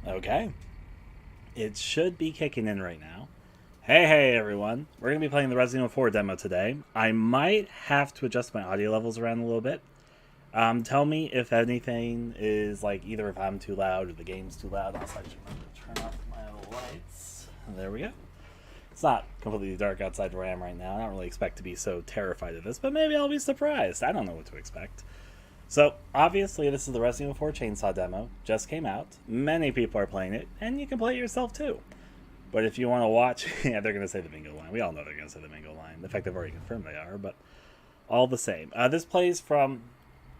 Okay. It should be kicking in right now. Hey, everyone. We're going to be playing the Resident Evil 4 demo today. I might have to adjust my audio levels around a little bit. Tell me if anything is like either if I'm too loud or the game's too loud. Also, I should remember to turn off my lights. There we go. It's not completely dark outside where I am right now. I don't really expect to be so terrified of this, but maybe I'll be surprised. I don't know what to expect. So, obviously, this is the Resident Evil 4 Chainsaw Demo. Just came out. Many people are playing it, and you can play it yourself too. But if you want to watch, yeah, they're going to say the bingo line. We all know they're going to say the bingo line. In fact, they've already confirmed they are, but all the same. This plays from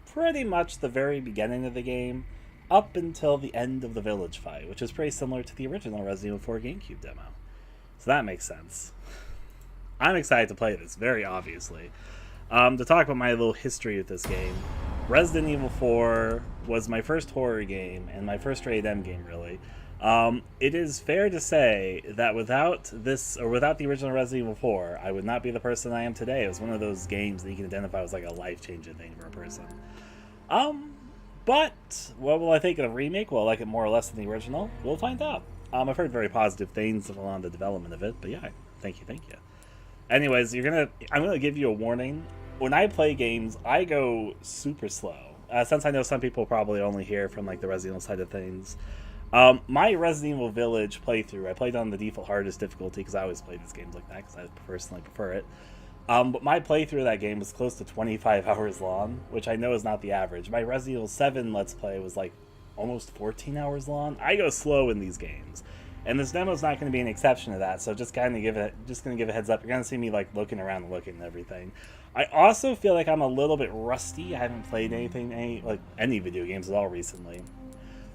pretty much the very beginning of the game up until the end of the village fight, which is pretty similar to the original Resident Evil 4 GameCube demo. So that makes sense. I'm excited to play this, very obviously. To talk about my little history with this game, Resident Evil 4 was my first horror game and my first rated M game, really. It is fair to say that without this, or without the original Resident Evil 4, I would not be the person I am today. It was one of those games that you can identify as like a life-changing thing for a person. But what will I think of the remake? Will I like it more or less than the original? We'll find out. I've heard very positive things along the development of it, but yeah, thank you. Anyways, I'm gonna give you a warning. When I play games, I go super slow. Since I know some people probably only hear from like the Resident Evil side of things. My Resident Evil Village playthrough, I played on the default hardest difficulty because I always play these games like that because I personally prefer it. But my playthrough of that game was close to 25 hours long, which I know is not the average. My Resident Evil 7 Let's Play was like almost 14 hours long. I go slow in these games. And this demo is not going to be an exception to that, so just going to give a heads up. You're going to see me like looking around and looking and everything. I also feel like I'm a little bit rusty. I haven't played any video games at all recently.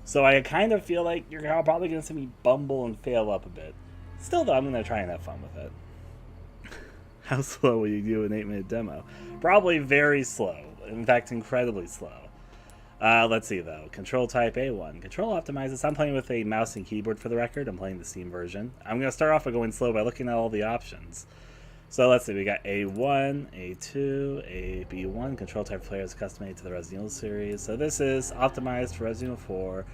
So I kind of feel like you're probably going to see me bumble and fail up a bit. Still, though, I'm going to try and have fun with it. How slow will you do an 8-minute demo? Probably very slow. In fact, incredibly slow. Let's see, though. Control type A1. Control optimizes. I'm playing with a mouse and keyboard for the record. I'm playing the Steam version. I'm going to start off by going slow by looking at all the options. So let's see. We got A1, A2, AB1. Control type for players custom made to the Resident Evil series. So this is optimized for Resident Evil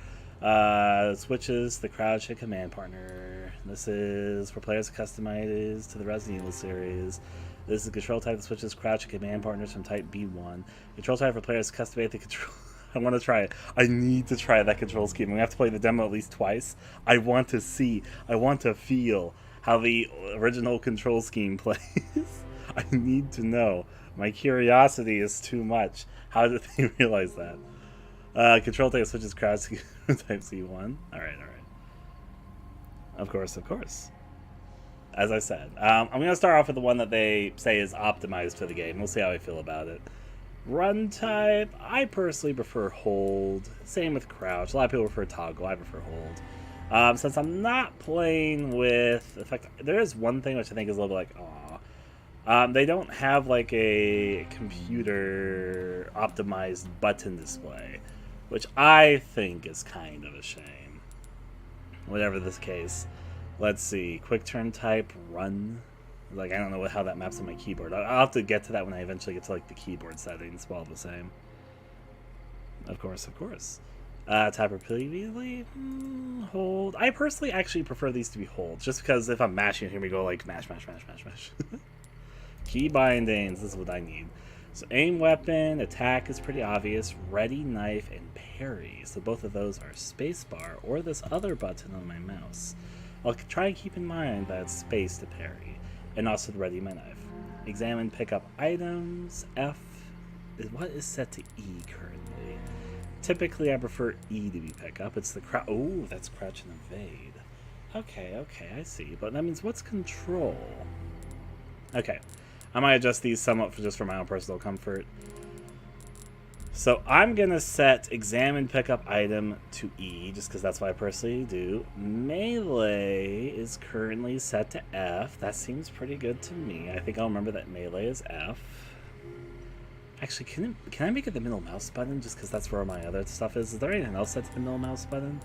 4. Switches the crouch and command partner. This is for players customized to the Resident Evil series. This is a control type that switches crouch and command partners from type B1. Control type for players customized to control. I want to try it. I need to try that control scheme. We have to play the demo at least twice. I want to see. I want to feel how the original control scheme plays. I need to know. My curiosity is too much. How did they realize that? Control type switches crouch type C1. Alright. Of course. As I said. I'm going to start off with the one that they say is optimized for the game. We'll see how I feel about it. Run type, I personally prefer hold. Same with crouch. A lot of people prefer toggle. I prefer hold. Since I'm not playing with... In fact, there is one thing which I think is a little bit like, aw. They don't have like a computer optimized button display, which I think is kind of a shame. Whatever this case. Let's see. Quick turn type, run. Like, I don't know how that maps on my keyboard. I'll have to get to that when I eventually get to, like, the keyboard settings, while the same. Of course. Tap repeatedly, hold. I personally actually prefer these to be holds, just because if I'm mashing, here we go, like, mash. Key bindings, this is what I need. So aim weapon, attack is pretty obvious, ready, knife, and parry. So both of those are spacebar, or this other button on my mouse. I'll try and keep in mind that it's space to parry. And also to ready my knife. Examine pickup items. F. What is set to E currently? Typically, I prefer E to be pickup. It's the crouch. Oh, that's crouch and evade. Okay, I see. But that means what's control? Okay. I might adjust these somewhat just for my own personal comfort. So I'm going to set examine pickup item to E, just because that's what I personally do. Melee is currently set to F. That seems pretty good to me. I think I'll remember that melee is F. Actually, can I make it the middle mouse button, just because that's where my other stuff is? Is there anything else set to the middle mouse button?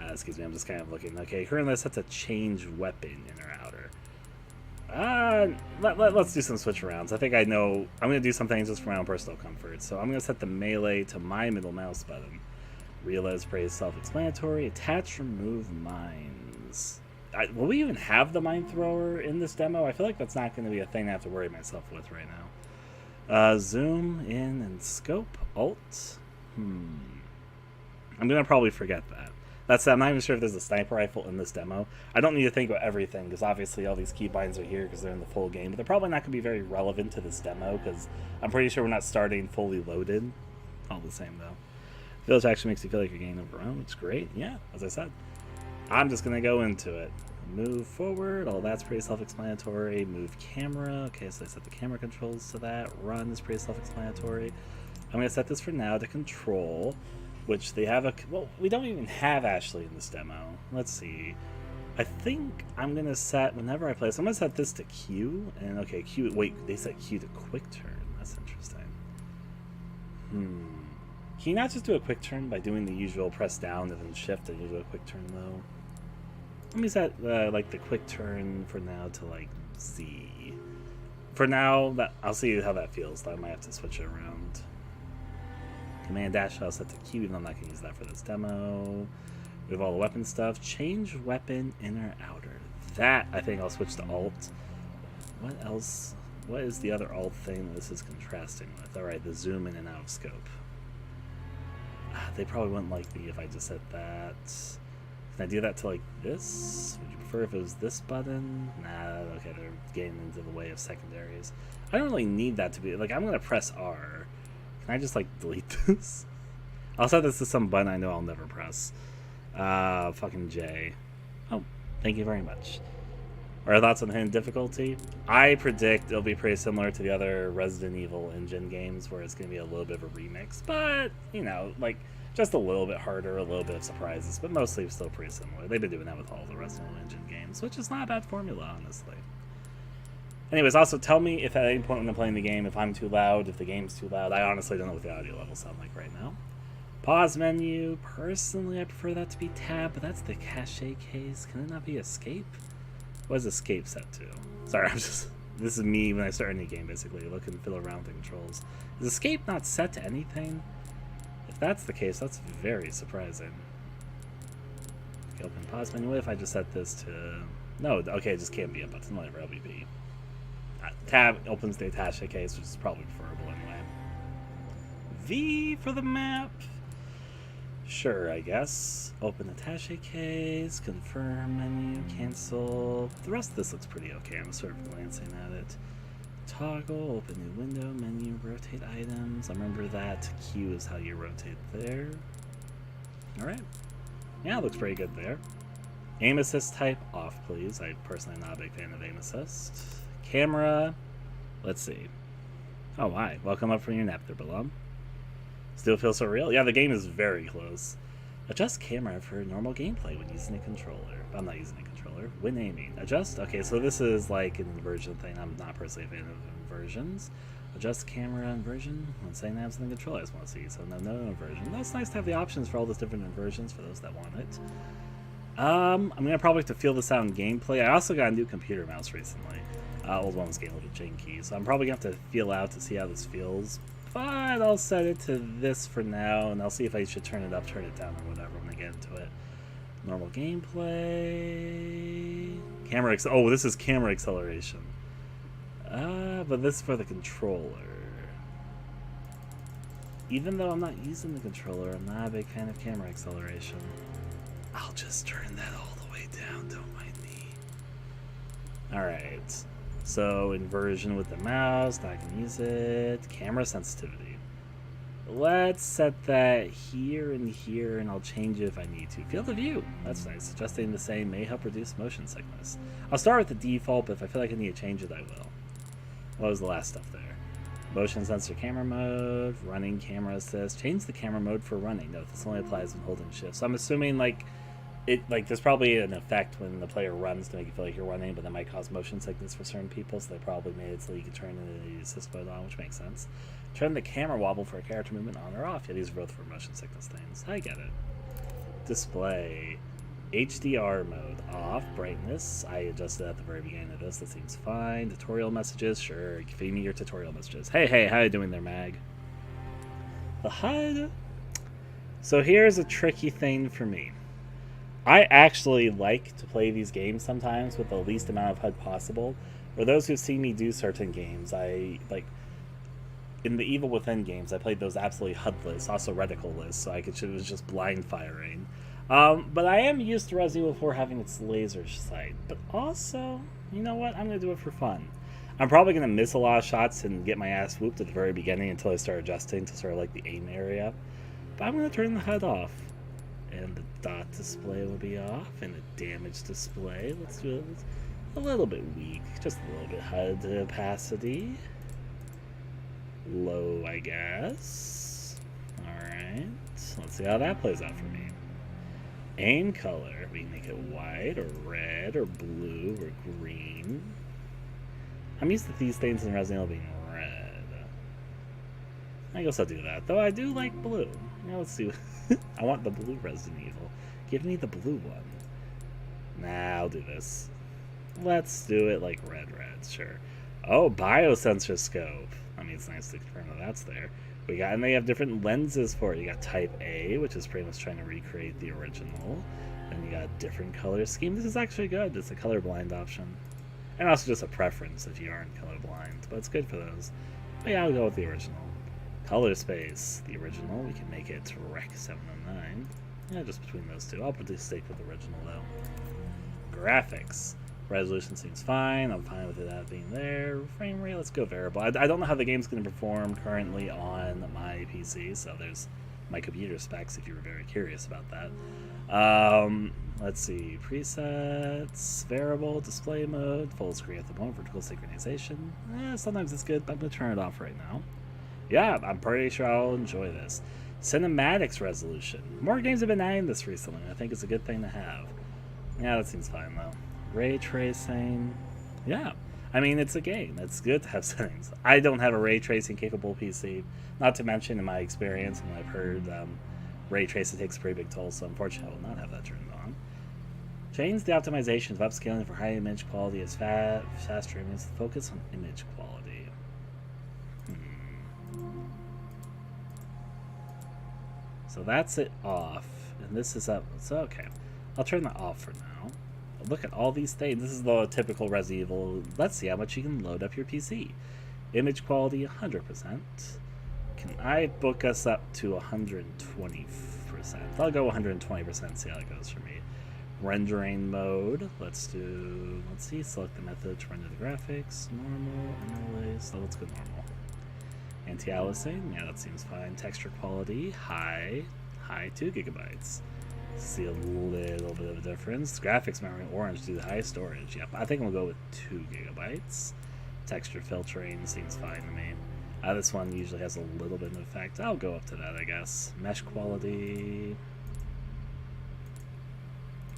Excuse me, I'm just kind of looking. Okay, currently it's set to change weapon in or outer. Let's do some switch arounds. I think I know. I'm going to do some things just for my own personal comfort. So I'm going to set the melee to my middle mouse button. Realize praise self-explanatory. Attach, remove mines. Will we even have the mine thrower in this demo? I feel like that's not going to be a thing I have to worry myself with right now. Zoom in and scope. Alt. I'm going to probably forget that. That's I'm not even sure if there's a sniper rifle in this demo. I don't need to think about everything because obviously all these keybinds are here because they're in the full game, but they're probably not going to be very relevant to this demo because I'm pretty sure we're not starting fully loaded. All the same though. Village actually makes you feel like you're getting overrun. It's great. Yeah, as I said. I'm just going to go into it. Move forward. All that's pretty self-explanatory. Move camera. Okay, so I set the camera controls to that. Run is pretty self-explanatory. I'm going to set this for now to control, which they have a... Well, we don't even have Ashley in this demo. Let's see. I think I'm going to set, whenever I play, so I'm going to set this to Q. And okay, Q... Wait, they set Q to quick turn. That's interesting. Can you not just do a quick turn by doing the usual press down and then shift and you do a quick turn, though? Let me set, like, the quick turn for now to, like, Z. For now, I'll see how that feels, though I might have to switch it around. Command dash, I'll set to Q, even though I'm not going to use that for this demo. We have all the weapon stuff. Change weapon, inner, outer. That, I think I'll switch to alt. What else? What is the other alt thing that this is contrasting with? Alright, the zoom in and out of scope. They probably wouldn't like me if I just said that. Can I do that to like this? Would you prefer if it was this button? Nah, okay, they're getting into the way of secondaries. I don't really need that to be, like, I'm going to press R. Can I just, like, delete this? I'll set this to some button I know I'll never press. Fucking J. Oh, thank you very much. Our thoughts on the hidden difficulty? I predict it'll be pretty similar to the other Resident Evil engine games where it's going to be a little bit of a remix, but, you know, like, just a little bit harder, a little bit of surprises, but mostly still pretty similar. They've been doing that with all the Resident Evil engine games, which is not a bad formula, honestly. Anyways, also tell me if at any point when I'm playing the game, if I'm too loud, if the game's too loud. I honestly don't know what the audio levels sound like right now. Pause menu. Personally, I prefer that to be tab, but that's the cache case. Can it not be escape? What is escape set to? Sorry, this is me when I start any game, basically. Look and feel around the controls. Is escape not set to anything? If that's the case, that's very surprising. Okay, open pause menu. What if I just set this to... No, okay, it just can't be a button, whatever, LBP. Tab opens the attache case, which is probably preferable anyway. V for the map. Sure, I guess. Open attache case, confirm menu, cancel. The rest of this looks pretty okay. I'm sort of glancing at it. Toggle, open new window, menu, rotate items. I remember that Q is how you rotate there. Alright. Yeah, it looks pretty good there. Aim assist type off, please. I personally am not a big fan of aim assist. Camera. Let's see. Oh, hi. Welcome up from your nap there, Belum. Still feels so real? Yeah, the game is very close. Adjust camera for normal gameplay when using a controller. I'm not using a controller. When aiming. Adjust? Okay, so this is like an inversion thing. I'm not personally a fan of inversions. Adjust camera inversion when saying I have something control I just want to see. So no inversion. That's nice to have the options for all those different inversions for those that want it. I'm going to probably have to feel this out in gameplay. I also got a new computer mouse recently. Old one was getting a little janky, so I'm probably going to have to feel out to see how this feels. But I'll set it to this for now, and I'll see if I should turn it up, turn it down, or whatever when I get into it. Normal gameplay. Camera. Oh, this is camera acceleration. But this is for the controller. Even though I'm not using the controller, I'm not a big fan of camera acceleration. I'll just turn that all the way down. Don't mind me. All right. So inversion with the mouse, not gonna use it. Camera sensitivity. Let's set that here and here, and I'll change it if I need to. Field of view. That's nice. Adjusting the same may help reduce motion sickness. I'll start with the default, but if I feel like I need to change it, I will. What was the last stuff there? Motion sensor camera mode, running camera assist. Change the camera mode for running. No, this only applies when holding shift. So I'm assuming there's probably an effect when the player runs to make you feel like you're running, but that might cause motion sickness for certain people, so they probably made it so you can turn the assist mode on, which makes sense. Turn the camera wobble for a character movement on or off. Yeah, these are both for motion sickness things. I get it. Display. HDR mode off. Brightness. I adjusted at the very beginning of this. That seems fine. Tutorial messages. Sure. Feed me your tutorial messages. Hey, how you doing there, Mag? The HUD. So here's a tricky thing for me. I actually like to play these games sometimes with the least amount of HUD possible. For those who've seen me do certain games, I like in the Evil Within games, I played those absolutely HUDless, also reticleless, so I could it was just blind firing. But I am used to Resident Evil 4 having its laser sight. But also, you know what? I'm going to do it for fun. I'm probably going to miss a lot of shots and get my ass whooped at the very beginning until I start adjusting to sort of like the aim area. But I'm going to turn the HUD off. And the dot display will be off, and the damage display. Let's do it a little bit weak. Just a little bit HUD opacity. Low, I guess. Alright. Let's see how that plays out for me. Aim color. We can make it white, or red, or blue, or green. I'm used to these things in Resident Evil being red. I guess I'll do that. Though I do like blue. Now let's see. I want the blue Resident Evil. Give me the blue one. Nah, I'll do this. Let's do it like red, sure. Oh, biosensor scope. I mean, it's nice to confirm that that's there. And they have different lenses for it. You got Type A, which is pretty much trying to recreate the original. And you got a different color scheme. This is actually good. It's a colorblind option. And also just a preference if you aren't colorblind. But it's good for those. But yeah, I'll go with the original. Color space. The original. We can make it Rec 709. Yeah, just between those two. I'll stick with the original, though. Graphics. Resolution seems fine. I'm fine with that being there. Frame rate, let's go variable. I don't know how the game's going to perform currently on my PC, so there's my computer specs if you were very curious about that. Let's see. Presets, variable, display mode, full screen at the moment, vertical synchronization. Sometimes it's good, but I'm going to turn it off right now. Yeah, I'm pretty sure I'll enjoy this. Cinematics resolution. More games have been adding this recently. I think it's a good thing to have. Yeah, that seems fine, though. Ray tracing. Yeah. I mean, it's a game. It's good to have settings. I don't have a ray tracing capable PC. Not to mention, in my experience, and I've heard ray tracing takes a pretty big toll, so unfortunately I will not have that turned on. Change the optimizations of upscaling for high image quality as faster images. Focus on image quality. So that's it off. And this is up. So, okay. I'll turn that off for now. Look at all these things. This is the typical Resident Evil. Let's see how much you can load up your PC. Image quality, 100%. Can I book us up to 120%? I'll go 120%, see how it goes for me. Rendering mode. Let's see, select the method to render the graphics. Normal, overlay, so let's go normal. Anti-aliasing, yeah, that seems fine. Texture quality, high 2 gigabytes. See a little bit of a difference. Graphics memory orange due to high storage. Yep, I think we'll go with 2 gigabytes. Texture filtering seems fine to me. This one usually has a little bit of effect. I'll go up to that, I guess. Mesh quality.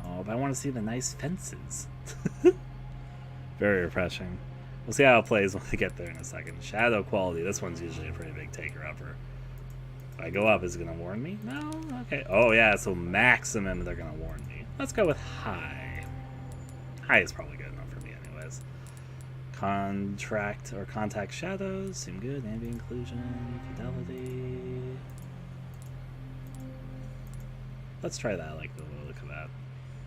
Oh, but I want to see the nice fences. Very refreshing. We'll see how it plays when we get there in a second. Shadow quality. This one's usually a pretty big taker-upper. If I go up, is it going to warn me? No? Okay. Oh, yeah, so maximum they're going to warn me. Let's go with high. High is probably good enough for me anyways. Contact shadows seem good. Ambient occlusion, fidelity. Let's try that. I like the look of that.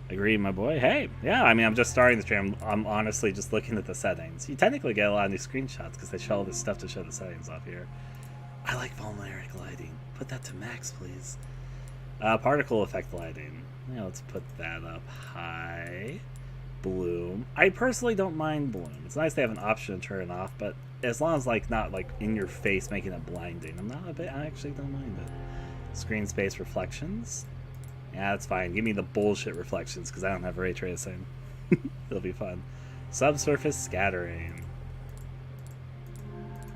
Agree, my boy. Hey, yeah, I mean, I'm just starting the stream. I'm honestly just looking at the settings. You technically get a lot of new screenshots because they show all this stuff to show the settings off here. I like volumetric lighting. Put that to max, please. Particle effect lighting. Yeah, let's put that up high. Bloom. I personally don't mind bloom. It's nice to have an option to turn it off, but as long as not in your face, making it blinding. I actually don't mind it. Screen space reflections. Yeah, that's fine. Give me the bullshit reflections because I don't have ray tracing. It'll be fun. Subsurface scattering.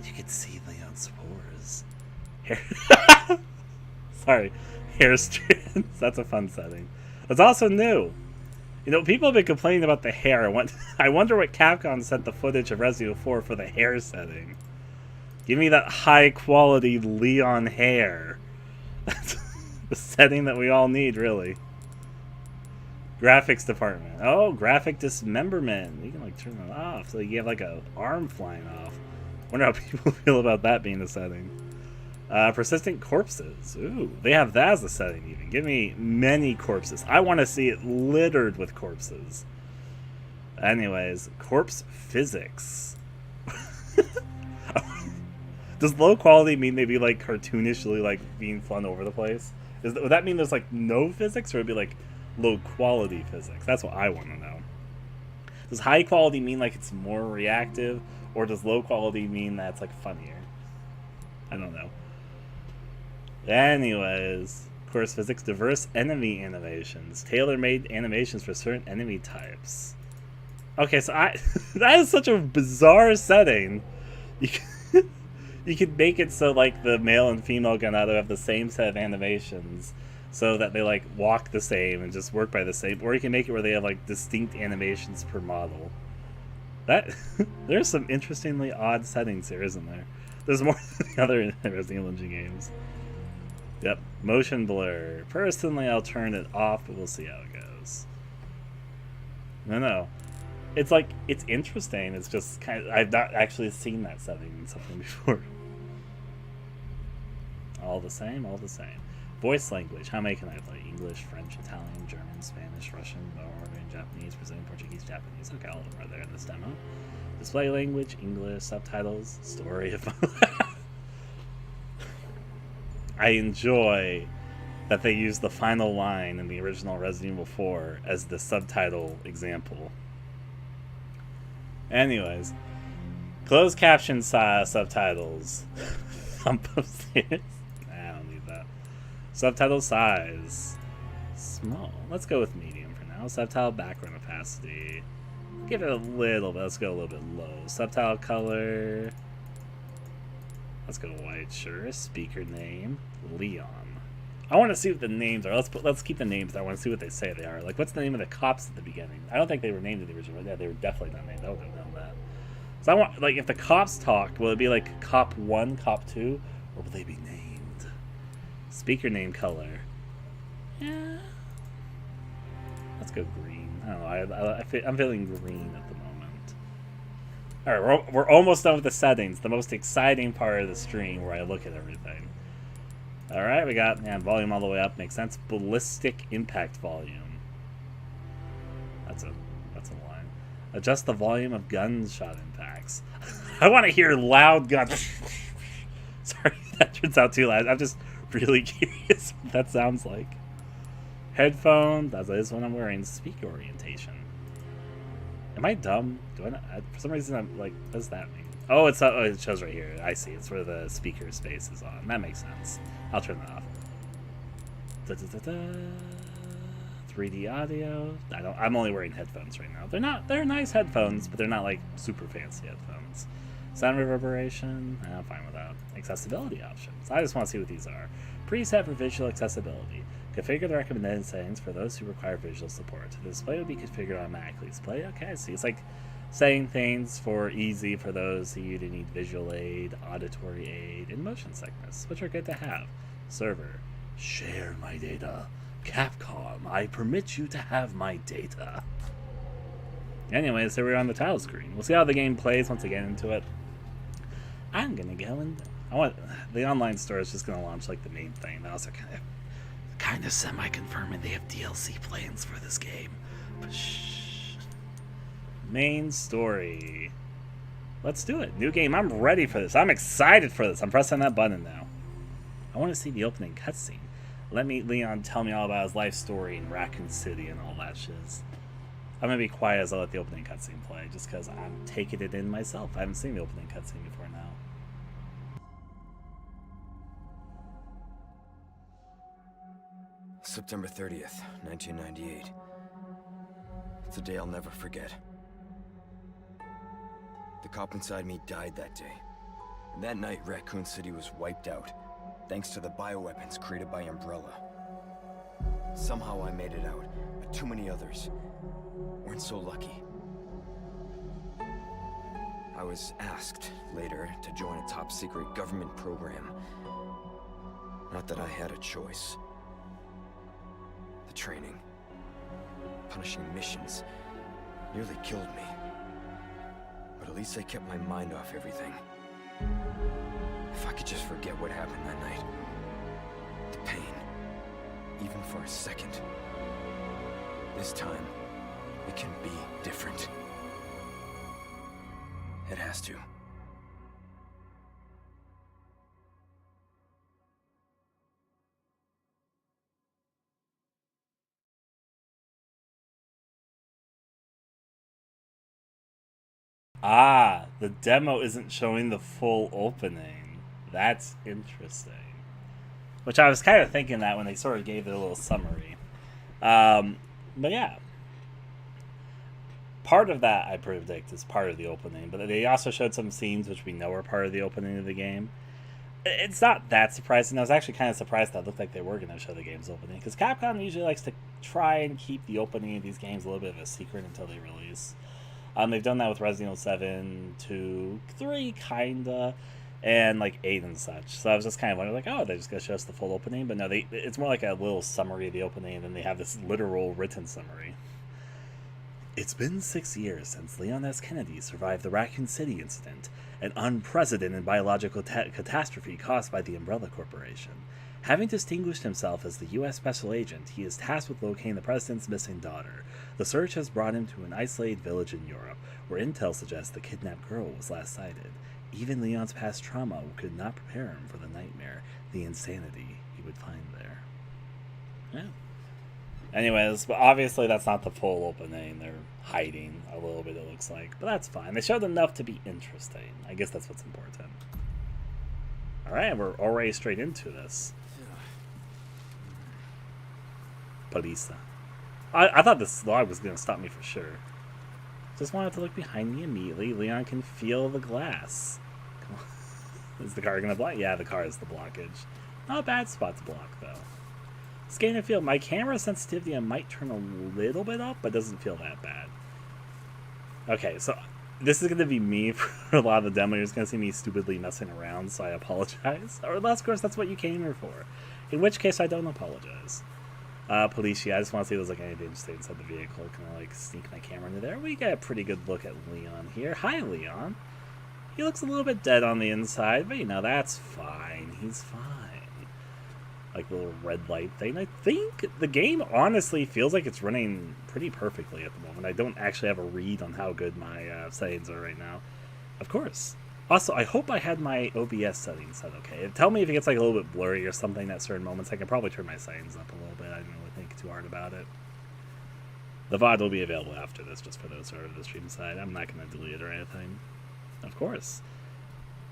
You can see the spores. Sorry. Hair strands. That's a fun setting. It's also new. You know, people have been complaining about the hair. I wonder what Capcom sent the footage of Resident Evil 4 for the hair setting. Give me that high quality Leon hair. The setting that we all need, really. Graphics department. Oh, graphic dismemberment. You can turn that off. So you have an arm flying off. Wonder how people feel about that being the setting. Persistent corpses. Ooh, they have that as a setting even. Give me many corpses. I want to see it littered with corpses. Anyways, corpse physics. Does low quality mean they be like cartoonishly like being flung over the place? Would that mean there's like no physics, or would it be like low quality physics? That's what I want to know. Does high quality mean like it's more reactive, or does low quality mean that it's like funnier? I don't know. Anyways, course physics, diverse enemy animations, tailor-made animations for certain enemy types. Okay, so that is such a bizarre setting. You could make it so like the male and female Ganado have the same set of animations, so that they like walk the same and just work by the same, or you can make it where they have like distinct animations per model. That there's some interestingly odd settings here, isn't there? There's more than the other Resident Evil Engine games. Yep, motion blur. Personally, I'll turn it off, but we'll see how it goes. No. It's like, it's interesting. It's just kind of, I've not actually seen that setting in something before. All the same, all the same. Voice language. How many can I play? English, French, Italian, German, Spanish, Russian, Mandarin, Japanese, Brazilian, Portuguese, Japanese. Okay, all of them are there in this demo. Display language, English, subtitles, story of I enjoy that they use the final line in the original Resident Evil 4 as the subtitle example. Anyways, closed caption subtitles. Thump upstairs. I don't need that. Subtitle size. Small. Let's go with medium for now. Subtitle background opacity. Give it a little bit. Let's go a little bit low. Subtitle color. Let's go white. Sure. Speaker name. Leon. I want to see what the names are. Let's keep the names. I want to see what they say they are. Like, what's the name of the cops at the beginning? I don't think they were named in the original. Yeah, they were definitely not named. I would have known that. So I want, like, if the cops talked, will it be like Cop 1, Cop 2, or will they be named? Speaker name color. Yeah. Let's go green. I don't know. I'm feeling green at the moment. All right, we're almost done with the settings. The most exciting part of the stream where I look at everything. All right, we got volume all the way up. Makes sense. Ballistic impact volume. That's a line. Adjust the volume of gunshot impacts. I want to hear loud guns. Sorry, that turns out too loud. I'm just really curious what that sounds like. Headphone. That is what I'm wearing. Speak orientation. Am I dumb? Do I not? For some reason, I'm like, what does that mean? Oh, it shows right here. I see. It's where the speaker space is on. That makes sense. I'll turn that off. 3D audio. I'm only wearing headphones right now. They're nice headphones, but they're not like super fancy headphones. Sound reverberation. I'm fine with that. Accessibility options. I just want to see what these are. Preset for visual accessibility. Configure the recommended settings for those who require visual support. The display will be configured automatically. Display. Okay, I see. It's like saying things for easy for those who need visual aid, auditory aid, and motion sickness, which are good to have. Server. Share my data. Capcom, I permit you to have my data. Anyways, so we're on the title screen. We'll see how the game plays once I get into it. I'm gonna go and the online store is just gonna launch like the main thing. That also kind of semi-confirming they have DLC plans for this game. But shh. Main story. Let's do it. New game. I'm ready for this. I'm excited for this. I'm pressing that button now. I want to see the opening cutscene. Let Leon tell me all about his life story in Raccoon City and all that shiz. I'm going to be quiet as I let the opening cutscene play, just because I'm taking it in myself. I haven't seen the opening cutscene before now. September 30th, 1998. It's a day I'll never forget. The cop inside me died that day. And that night, Raccoon City was wiped out, thanks to the bioweapons created by Umbrella. Somehow I made it out, but too many others weren't so lucky. I was asked later to join a top-secret government program. Not that I had a choice. The training, punishing missions, nearly killed me. But at least I kept my mind off everything. If I could just forget what happened that night. The pain. Even for a second. This time, it can be different. It has to. Ah, the demo isn't showing the full opening. That's interesting. Which I was kind of thinking that when they sort of gave it a little summary. But yeah. Part of that, I predict, is part of the opening. But they also showed some scenes which we know are part of the opening of the game. It's not that surprising. I was actually kind of surprised that it looked like they were going to show the game's opening. Because Capcom usually likes to try and keep the opening of these games a little bit of a secret until they release. They've done that with Resident Evil 7, 2, 3, kinda, and like 8 and such. So I was just kind of wondering, like, oh, they're just going to show us the full opening? But no, it's more like a little summary of the opening, and then they have this literal written summary. It's been 6 years since Leon S. Kennedy survived the Raccoon City incident, an unprecedented biological catastrophe caused by the Umbrella Corporation. Having distinguished himself as the U.S. Special Agent, he is tasked with locating the president's missing daughter. The search has brought him to an isolated village in Europe, where intel suggests the kidnapped girl was last sighted. Even Leon's past trauma could not prepare him for the nightmare, the insanity he would find there. Yeah. Anyways, but obviously that's not the full opening. They're hiding a little bit, it looks like. But that's fine. They showed enough to be interesting. I guess that's what's important. Alright, we're already straight into this. Polisa. I thought this log was going to stop me for sure. Just wanted to look behind me immediately. Leon can feel the glass. Come on. Is the car going to block? Yeah, the car is the blockage. Not a bad spot to block, though. Scan and feel. My camera sensitivity I might turn a little bit up, but doesn't feel that bad. Okay, so this is going to be me for a lot of the demo. You're just going to see me stupidly messing around, so I apologize. Or, of course, that's what you came here for. In which case, I don't apologize. Police, yeah, I just want to see if there's like anything interesting inside the vehicle. Can I like sneak my camera into there? We get a pretty good look at Leon here. Hi, Leon. He looks a little bit dead on the inside, but you know, that's fine. He's fine. Like little red light thing. I think the game honestly feels like it's running pretty perfectly at the moment. I don't actually have a read on how good my settings are right now. Of course. Also, I hope I had my OBS settings set okay. Tell me if it gets like a little bit blurry or something at certain moments. I can probably turn my settings up a little bit. I don't really think too hard about it. The VOD will be available after this, just for those who are on the stream side. I'm not going to delete it or anything. Of course.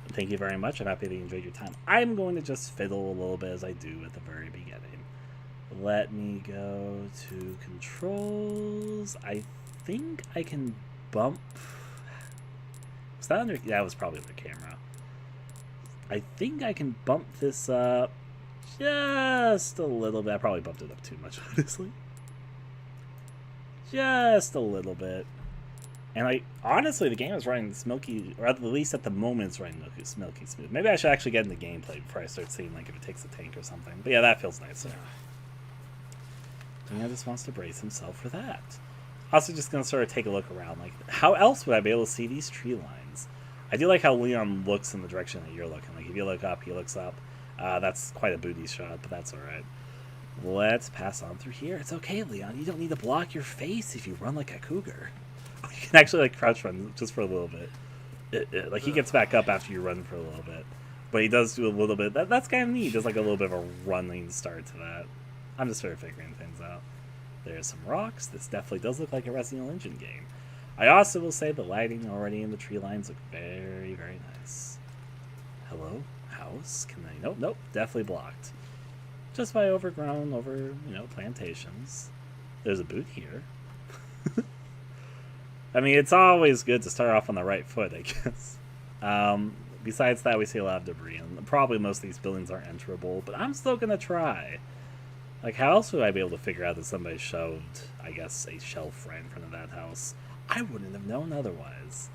Thank you very much. I'm happy that you enjoyed your time. I'm going to just fiddle a little bit as I do at the very beginning. Let me go to controls. I think I can bump... Was that under... Yeah, it was probably under camera. I think I can bump this up just a little bit. I probably bumped it up too much, honestly. Just a little bit. And honestly, the game is running smoky, or at least at the moment it's running smoky smooth. Maybe I should actually get in the gameplay before I start seeing like if it takes a tank or something. But yeah, that feels nicer. Leon just wants to brace himself for that. Also just going to sort of take a look around. Like, how else would I be able to see these tree lines? I do like how Leon looks in the direction that you're looking. Like, if you look up, he looks up. That's quite a booty shot, but that's alright. Let's pass on through here. It's okay, Leon. You don't need to block your face if you run like a cougar. You can actually, like, crouch run just for a little bit. Like, he gets back up after you run for a little bit. But he does do a little bit. That's kind of neat. Just, like, a little bit of a running start to that. I'm just sort of figuring things out. There's some rocks. This definitely does look like a Resident Evil Engine game. I also will say the lighting already in the tree lines look very, very nice. Hello? House? Can I... Nope, definitely blocked. Just by overgrown, plantations. There's a boot here. I mean, it's always good to start off on the right foot, I guess. Besides that, we see a lot of debris, and probably most of these buildings aren't enterable, but I'm still going to try. Like, how else would I be able to figure out that somebody shoved, I guess, a shelf right in front of that house? I wouldn't have known otherwise.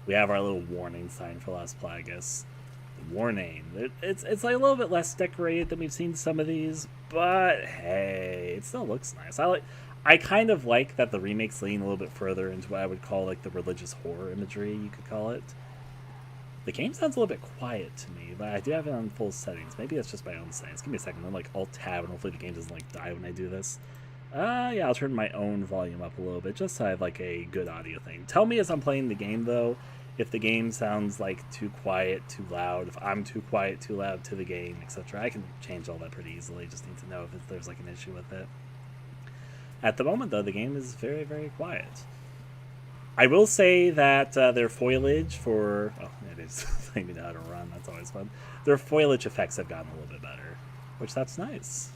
We have our little warning sign for Las Plagas. Warning. It's like a little bit less decorated than we've seen some of these, but hey, it still looks nice. I kind of like that the remakes lean a little bit further into what I would call like the religious horror imagery, you could call it. The game sounds a little bit quiet to me, but I do have it on full settings. Maybe that's just my own settings. Give me a second. I'm like Alt-Tab, and hopefully the game doesn't like die when I do this. Yeah, I'll turn my own volume up a little bit, just so I have like a good audio thing. Tell me as I'm playing the game, though, if the game sounds like too quiet, too loud, if I'm too quiet, too loud to the game, etc. I can change all that pretty easily. Just need to know if there's like an issue with it. At the moment, though, the game is very, very quiet. I will say that their foliage for... Oh, it is letting me know how to run. That's always fun. Their foliage effects have gotten a little bit better, which that's nice.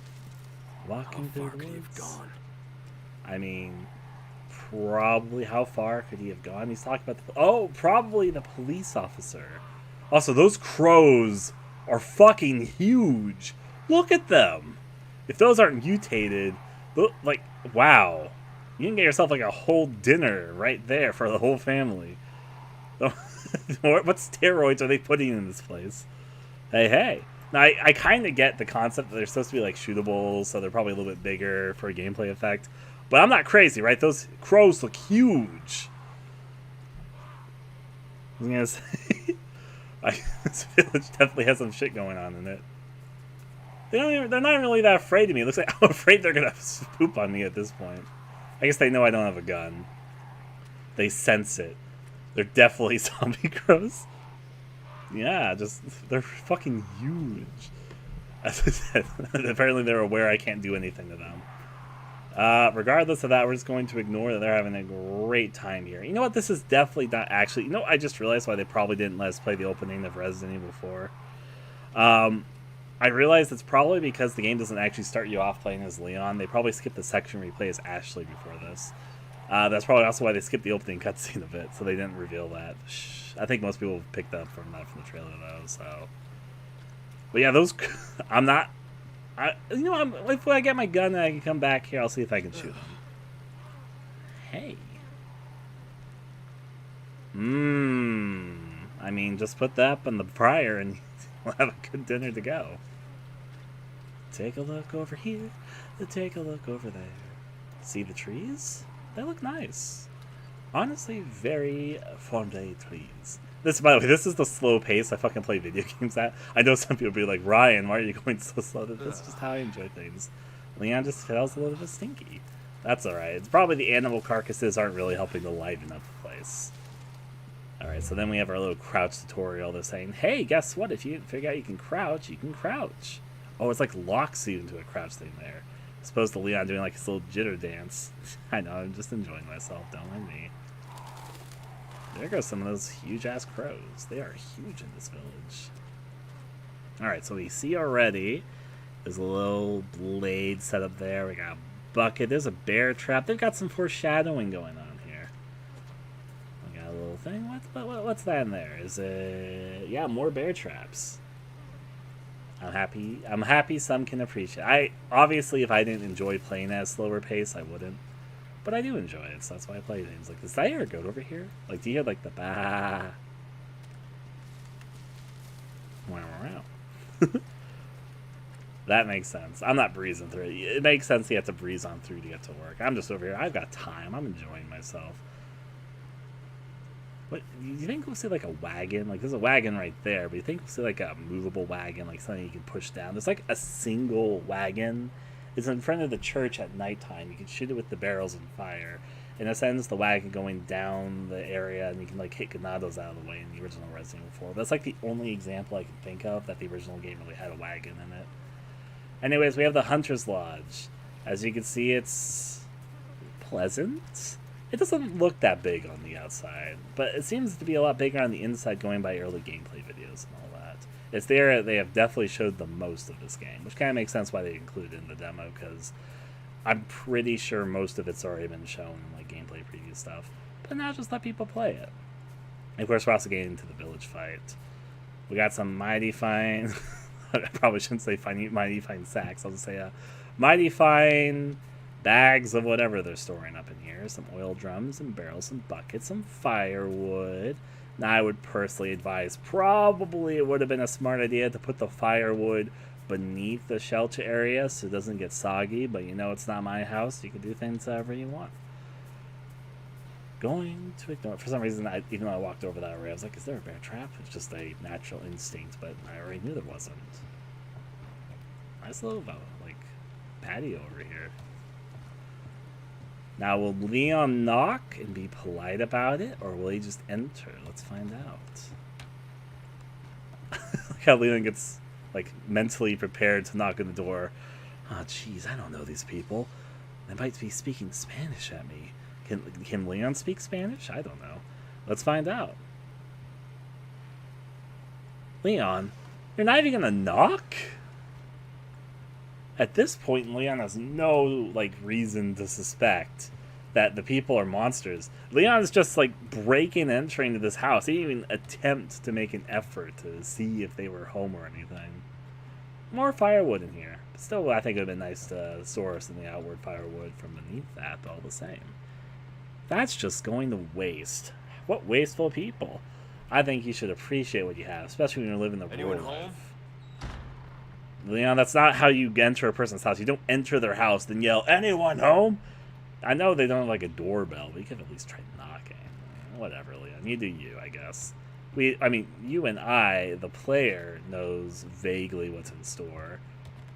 Walking through the woods. Gone? I mean, probably how far could he have gone? He's talking about the... Oh, probably the police officer. Also, those crows are fucking huge. Look at them. If those aren't mutated, look, like, wow. You can get yourself like a whole dinner right there for the whole family. What steroids are they putting in this place? Hey, hey. Now, I kind of get the concept that they're supposed to be like shootables, so they're probably a little bit bigger for a gameplay effect. But I'm not crazy, right? Those crows look huge. I was gonna say, this village definitely has some shit going on in it. They're not really that afraid of me. It looks like I'm afraid they're gonna poop on me at this point. I guess they know I don't have a gun. They sense it. They're definitely zombie crows. Yeah, they're fucking huge. As I said, apparently they're aware I can't do anything to them. Regardless of that, we're just going to ignore that they're having a great time here. You know what? This is definitely not actually... You know, I just realized why they probably didn't let us play the opening of Resident Evil 4. I realized it's probably because the game doesn't actually start you off playing as Leon. They probably skipped the section where you play as Ashley before this. That's probably also why they skipped the opening cutscene of it, so they didn't reveal that. I think most people picked up from that from the trailer, though. So, but yeah, those I'm not. If I get my gun and I can come back here, I'll see if I can shoot them. Hey. I mean, just put that up on the fryer and we'll have a good dinner to go. Take a look over here. Take a look over there. See the trees? They look nice. Honestly, very friendly trees. This, by the way, this is the slow pace I fucking play video games at. I know some people will be like, Ryan, why are you going so slow? That's just how I enjoy things. Leon just feels a little bit stinky. That's alright. It's probably the animal carcasses aren't really helping to liven up the place. Alright, so then we have our little crouch tutorial. They're saying, hey, guess what? If you didn't figure out you can crouch, you can crouch. Oh, it's like locks you into a crouch thing there. As opposed to Leon doing like his little jitter dance. I know, I'm just enjoying myself. Don't mind me. There goes some of those huge-ass crows. They are huge in this village. Alright, so we see already there's a little blade set up there. We got a bucket. There's a bear trap. They've got some foreshadowing going on here. We got a little thing. What's that in there? Is it... Yeah, more bear traps. I'm happy some can appreciate. Obviously, if I didn't enjoy playing at a slower pace, I wouldn't. But I do enjoy it, so that's why I play games like this. Did I hear a goat over here? Like, do you hear, like, the bah? Wow. That makes sense. I'm not breezing through it. It makes sense you have to breeze on through to get to work. I'm just over here. I've got time. I'm enjoying myself. What, do you think we'll see, like, a wagon? Like, there's a wagon right there, but you think we'll see, like, a movable wagon, like something you can push down? There's, like, a single wagon. It's in front of the church at nighttime. You can shoot it with the barrels and fire. And it sends the wagon going down the area, and you can, like, hit ganados out of the way in the original Resident Evil 4. That's, like, the only example I can think of that the original game really had a wagon in it. Anyways, we have the Hunter's Lodge. As you can see, it's pleasant. It doesn't look that big on the outside, but it seems to be a lot bigger on the inside going by early gameplay videos and all that. It's there. They have definitely showed the most of this game, which kind of makes sense why they included it in the demo, because I'm pretty sure most of it's already been shown in like gameplay preview stuff. But now just let people play it. And of course, we're also getting into the village fight. We got some mighty fine... I probably shouldn't say mighty fine sacks. I'll just say mighty fine... bags of whatever they're storing up in here. Some oil drums, some barrels, some buckets, some firewood. Now, I would personally advise probably it would have been a smart idea to put the firewood beneath the shelter area so it doesn't get soggy. But you know, it's not my house. You can do things however you want. Going to ignore. For some reason, even though I walked over that way, I was like, is there a bear trap? It's just a natural instinct, but I already knew there wasn't. Nice little, like, patio over here. Now, will Leon knock and be polite about it, or will he just enter? Let's find out. Look how Leon gets, like, mentally prepared to knock on the door. Oh, jeez, I don't know these people. They might be speaking Spanish at me. Can Leon speak Spanish? I don't know. Let's find out. Leon, you're not even gonna knock? At this point, Leon has no, like, reason to suspect that the people are monsters. Leon's just, like, breaking and entering into this house. He didn't even attempt to make an effort to see if they were home or anything. More firewood in here. But still, I think it would have been nice to source in the outward firewood from beneath that, but all the same. That's just going to waste. What wasteful people. I think you should appreciate what you have, especially when you're living the rural life. Leon, that's not how you enter a person's house. You don't enter their house, then yell, anyone home? I know they don't have, like, a doorbell, but you could at least try knocking. Whatever, Leon. You do you, I guess. I mean, you and I, the player, knows vaguely what's in store,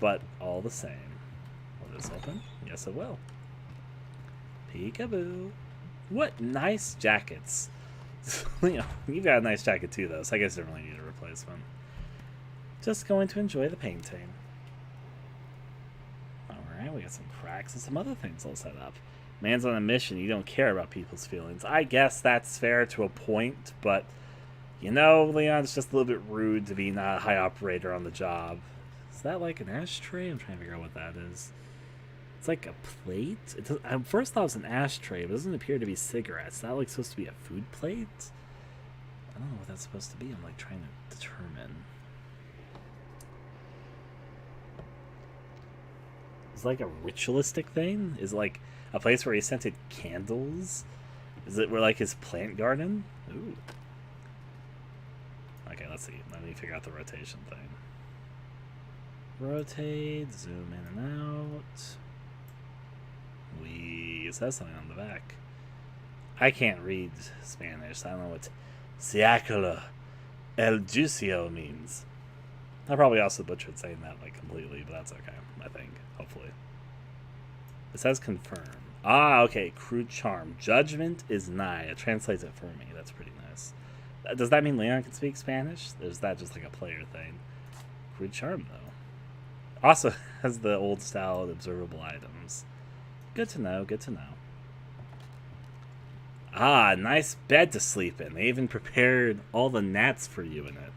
but all the same. Will this open? Yes, it will. Peekaboo. What nice jackets. Leon, you've got a nice jacket too, though, so I guess you don't really need a replacement. Just going to enjoy the painting. Alright, we got some cracks and some other things all set up. Man's on a mission, you don't care about people's feelings. I guess that's fair to a point, but, you know, Leon, it's just a little bit rude to be not a high operator on the job. Is that like an ashtray? I'm trying to figure out what that is. It's like a plate? I first thought it was an ashtray, but it doesn't appear to be cigarettes. Is that like supposed to be a food plate? I don't know what that's supposed to be. I'm like trying to determine. Is it like a ritualistic thing? Is it like a place where he scented candles? Is it where like his plant garden? Ooh. Okay, let's see. Let me figure out the rotation thing. Rotate, zoom in and out. It says something on the back. I can't read Spanish. I don't know what Ciacolo El Juicio means. I probably also butchered saying that like completely, but that's okay, I think. Hopefully. It says confirm. Ah, okay. Crude charm. Judgment is nigh. It translates it for me. That's pretty nice. Does that mean Leon can speak Spanish? Or is that just like a player thing? Crude charm, though. Also has the old style observable items. Good to know, good to know. Ah, nice bed to sleep in. They even prepared all the gnats for you in it.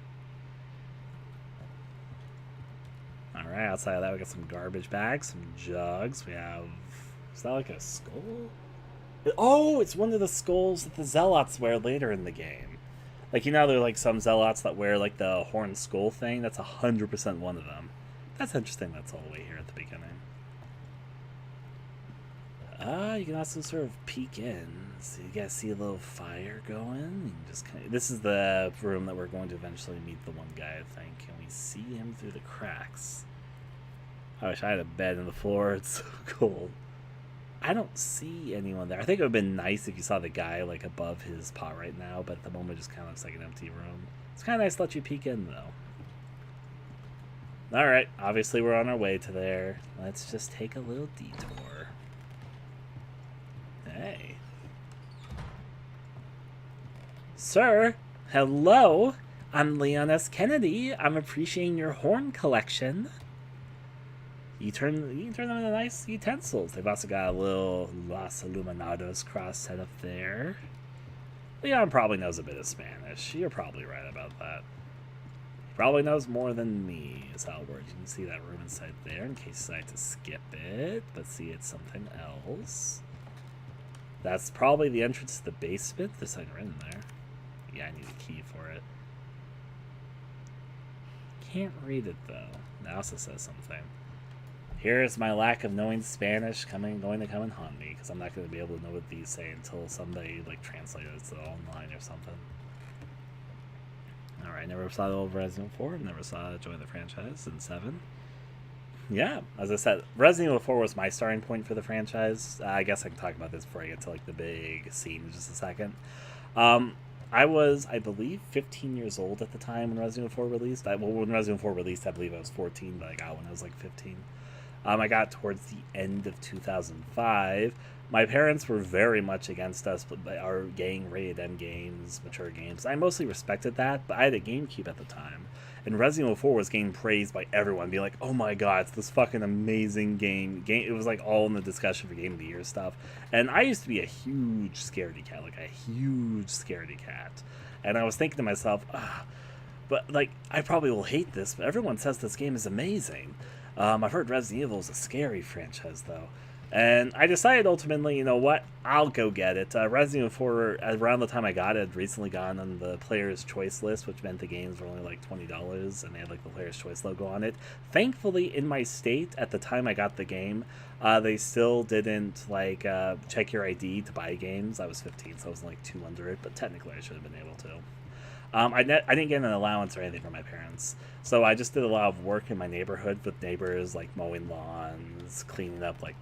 Alright, outside of that we got some garbage bags, some jugs. We have... Is that like a skull? Oh, it's one of the skulls that the Zealots wear later in the game. Like, you know, there are like some Zealots that wear like the horn skull thing. That's 100% one of them. That's interesting that's all the way here at the beginning. You can also sort of peek in. So you guys see a little fire going. You can just kind of, this is the room that we're going to eventually meet the one guy, I think. Can we see him through the cracks? I wish I had a bed in the floor. It's so cold. I don't see anyone there. I think it would have been nice if you saw the guy like above his pot right now, but at the moment it just kind of looks like an empty room. It's kind of nice to let you peek in, though. Alright, obviously we're on our way to there. Let's just take a little detour. Hey. Sir, hello. I'm Leon S. Kennedy. I'm appreciating your horn collection. You can turn them into nice utensils. They've also got a little Los Illuminados cross set up there. Leon probably knows a bit of Spanish. You're probably right about that. He probably knows more than me, is how it works. You can see that room inside there in case you decide to skip it. Let's see, it's something else. That's probably the entrance to the basement. There's something right in there. Yeah, I need a key for it. Can't read it, though. It also says something. Here is my lack of knowing Spanish going to come and haunt me, because I'm not going to be able to know what these say until somebody like translates it online or something. Alright, never saw the old Resident 4, never saw Join the Franchise in 7. Yeah, as I said, Resident Evil 4 was my starting point for the franchise. I guess I can talk about this before I get to like the big scene in just a second. Um, I was, I believe, 15 years old at the time when Resident Evil 4 released. Well, when Resident Evil 4 released, I believe I was 14, but I got when I was like 15. I got towards the end of 2005. My parents were very much against us, but our gang rated M games, mature games. I mostly respected that, but I had a GameCube at the time. And Resident Evil 4 was getting praised by everyone, being like, oh my god, it's this fucking amazing game. It was like all in the discussion for Game of the Year stuff. And I used to be a huge scaredy cat, like a huge scaredy cat. And I was thinking to myself, but like, I probably will hate this, but everyone says this game is amazing. I've heard Resident Evil is a scary franchise, though. And I decided ultimately, you know what? I'll go get it. Resident Evil 4, around the time I got it, had recently gone on the Player's Choice list, which meant the games were only like $20, and they had like the Player's Choice logo on it. Thankfully, in my state, at the time I got the game, they still didn't like check your ID to buy games. I was 15, so I wasn't like too under it, but technically I should have been able to. I didn't get an allowance or anything from my parents, so I just did a lot of work in my neighborhood with neighbors, like mowing lawns, cleaning up like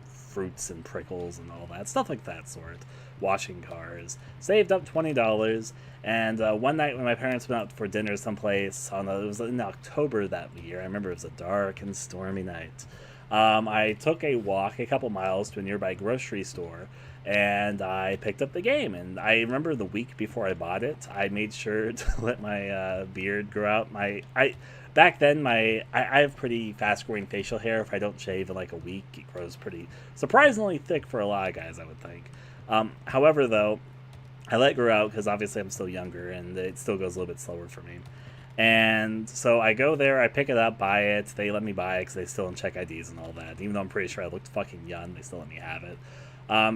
fruits and prickles and all that stuff like that sort, washing cars. Saved up $20, and one night when my parents went out for dinner someplace, it was in October that year. I remember it was a dark and stormy night. I took a walk a couple miles to a nearby grocery store, and I picked up the game. And I remember the week before I bought it, I made sure to let my beard grow out. Back then I have pretty fast growing facial hair. If I don't shave in like a week, it grows pretty surprisingly thick for a lot of guys, I would think. However, though, I let it grow out because obviously I'm still younger and it still goes a little bit slower for me. And so I go there, I pick it up, buy it. They let me buy it because they still don't check IDs and all that. Even though I'm pretty sure I looked fucking young, they still let me have it.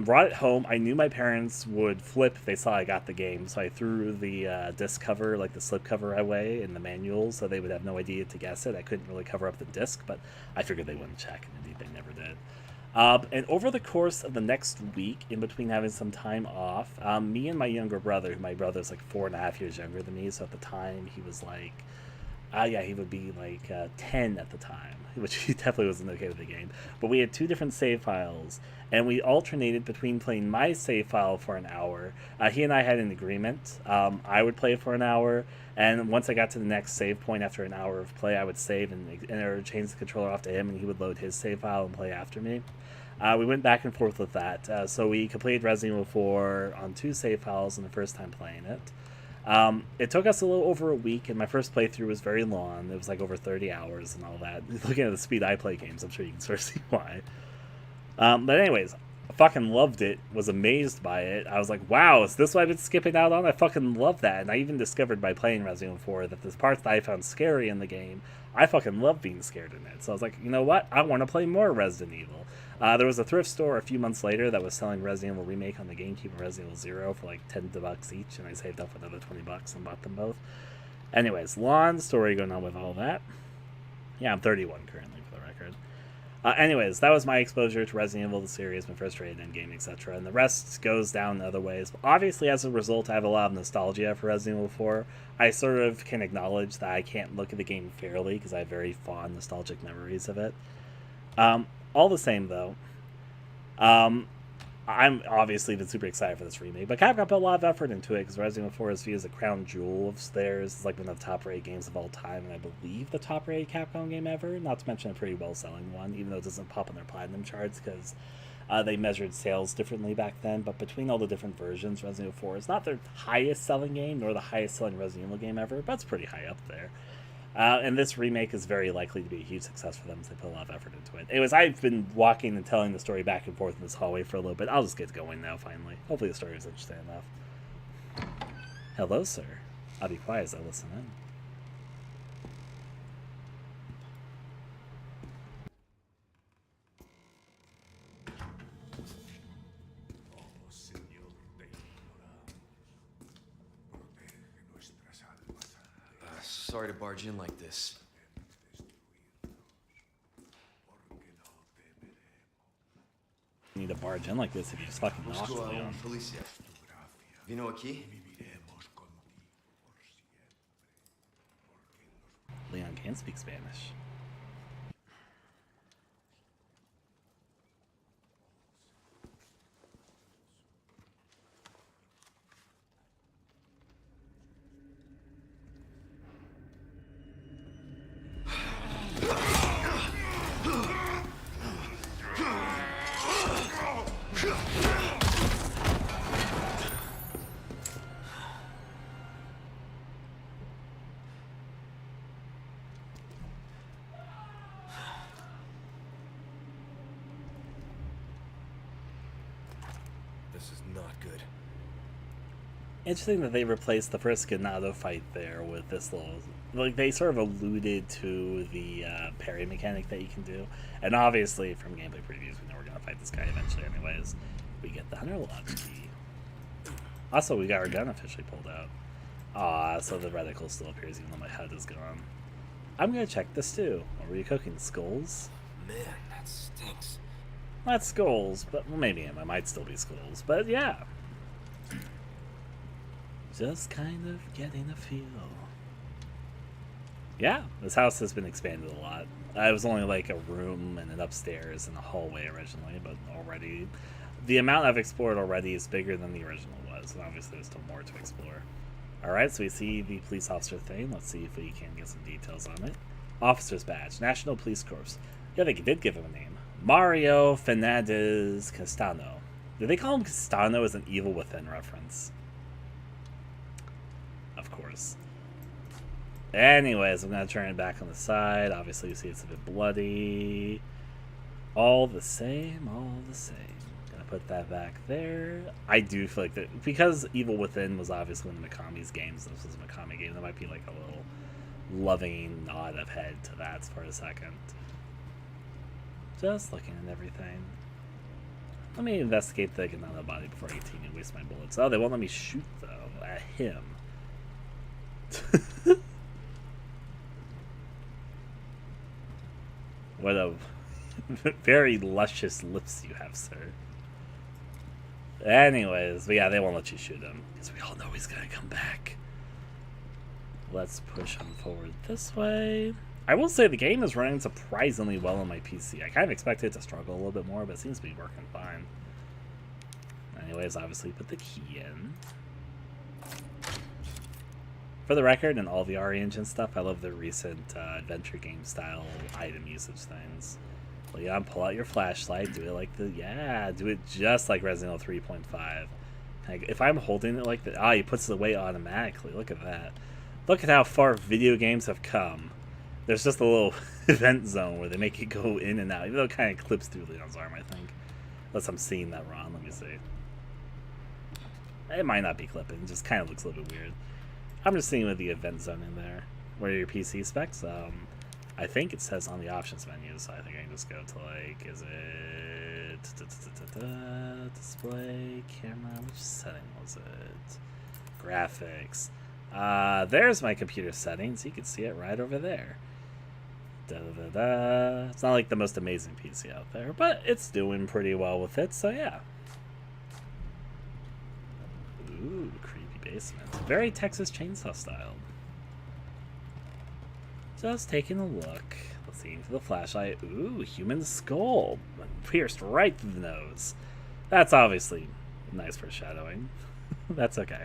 Brought it home. I knew my parents would flip if they saw I got the game, so I threw the disc cover, like the slip cover, away in the manual, so they would have no idea to guess it. I couldn't really cover up the disc, but I figured they wouldn't check, and indeed they never did. And over the course of the next week, in between having some time off, me and my younger brother, my brother's like 4.5 years younger than me, so at the time he was like, yeah, he would be like 10 at the time, which he definitely wasn't okay with the game. But we had two different save files, and we alternated between playing my save file for an hour. He and I had an agreement. I would play for an hour, and once I got to the next save point after an hour of play, I would save and change the controller off to him, and he would load his save file and play after me. We went back and forth with that. So we completed Resident Evil 4 on two save files in the first time playing it. It took us a little over a week, and my first playthrough was very long. It was like over 30 hours and all that. Looking at the speed I play games, I'm sure you can sort of see why. But anyways, I fucking loved it, was amazed by it. I was like, wow, is this what I've been skipping out on? I fucking love that. And I even discovered by playing Resident Evil 4 that the parts that I found scary in the game, I fucking love being scared in it. So I was like, you know what? I want to play more Resident Evil. There was a thrift store a few months later that was selling Resident Evil Remake on the GameCube and Resident Evil 0 for like $10 each, and I saved up another $20 and bought them both. Anyways, long story going on with all that. Yeah, I'm 31 currently, for the record. Anyways, that was my exposure to Resident Evil, the series, my first rated endgame, etc. And the rest goes down other ways. But obviously, as a result, I have a lot of nostalgia for Resident Evil 4. I sort of can acknowledge that I can't look at the game fairly because I have very fond, nostalgic memories of it. All the same, though, I'm obviously been super excited for this remake, but Capcom put a lot of effort into it because Resident Evil 4 is viewed as a crown jewel of theirs. It's like one of the top-rated games of all time, and I believe the top-rated Capcom game ever, not to mention a pretty well-selling one, even though it doesn't pop on their platinum charts because they measured sales differently back then. But between all the different versions, Resident Evil 4 is not their highest-selling game, nor the highest-selling Resident Evil game ever, but it's pretty high up there. And this remake is very likely to be a huge success for them because they put a lot of effort into it. Anyways, I've been walking and telling the story back and forth in this hallway for a little bit. I'll just get going now, finally. Hopefully the story is interesting enough. Hello, sir. I'll be quiet as I listen in. Sorry to barge in like this. You need to barge in like this if you just fucking knock Leon. Policia. Vino aquí? Leon can speak Spanish. This is not good. Interesting that they replaced the first Ganado fight there with this little... Like, they sort of alluded to the parry mechanic that you can do. And obviously, from gameplay previews, we know we're going to fight this guy eventually anyways. We get the Hunter Launch key. Also, we got our gun officially pulled out. Ah, so the reticle still appears even though my HUD is gone. I'm going to check this too. What were you cooking? Skulls? Man, that stinks. Not skulls, but well, maybe it might still be skulls. But yeah. Just kind of getting a feel. Yeah, this house has been expanded a lot. It was only like a room and an upstairs and a hallway originally, but already the amount I've explored already is bigger than the original was, and obviously there's still more to explore. Alright, so we see the police officer thing. Let's see if we can get some details on it. Officer's badge, National Police Corps. Yeah, they did give him a name. Mario Fernandez Castano. Did they call him Castano as an Evil Within reference? Of course. Anyways, I'm going to turn it back on the side. Obviously, you see it's a bit bloody. All the same, all the same. Going to put that back there. I do feel like that, because Evil Within was obviously one of Mikami's games, this was a Mikami game, there might be like a little loving nod of head to that for a second. Just looking at everything. Let me investigate the Ganado body before I continue to waste my bullets. Oh, they won't let me shoot, though, at him. What a very luscious lips you have, sir. Anyways, but yeah, they won't let you shoot him, because we all know he's gonna come back. Let's push him forward this way. I will say the game is running surprisingly well on my PC. I kind of expected it to struggle a little bit more, but it seems to be working fine. Anyways, obviously put the key in. For the record, and all the RE Engine stuff, I love the recent adventure game style item usage things. Leon, pull out your flashlight, do it like the... Yeah, do it just like Resident Evil 3.5. If I'm holding it like that... Ah, he puts it away automatically. Look at that. Look at how far video games have come. There's just a little event zone where they make it go in and out. Even though it kind of clips through Leon's arm, I think. Unless I'm seeing that wrong. Let me see. It might not be clipping. It just kind of looks a little bit weird. I'm just seeing with the event zone in there. What are your PC specs? I think it says on the options menu, so I think I can just go to like, is it display, camera, which setting was it? Graphics. There's my computer settings. You can see it right over there. It's not like the most amazing PC out there, but it's doing pretty well with it, so yeah. Ooh, creepy basement. Very Texas Chainsaw style. Just taking a look. Let's see for the flashlight. Ooh, human skull. Pierced right through the nose. That's obviously nice foreshadowing. That's okay.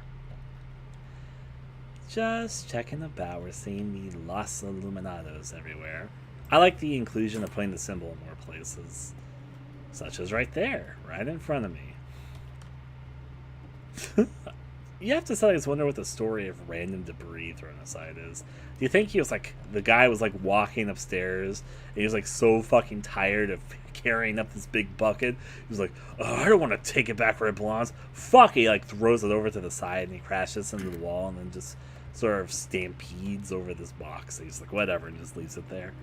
Just checking about. We're seeing the Los Illuminados everywhere. I like the inclusion of putting the symbol in more places. Such as right there, right in front of me. You have to sometimes wonder what the story of random debris thrown aside is. Do you think he was like, the guy was like walking upstairs and he was like so fucking tired of carrying up this big bucket? He was like, oh, I don't want to take it back where it belongs. Fuck, he like throws it over to the side and he crashes into the wall and then just sort of stampedes over this box. He's like, whatever, and just leaves it there.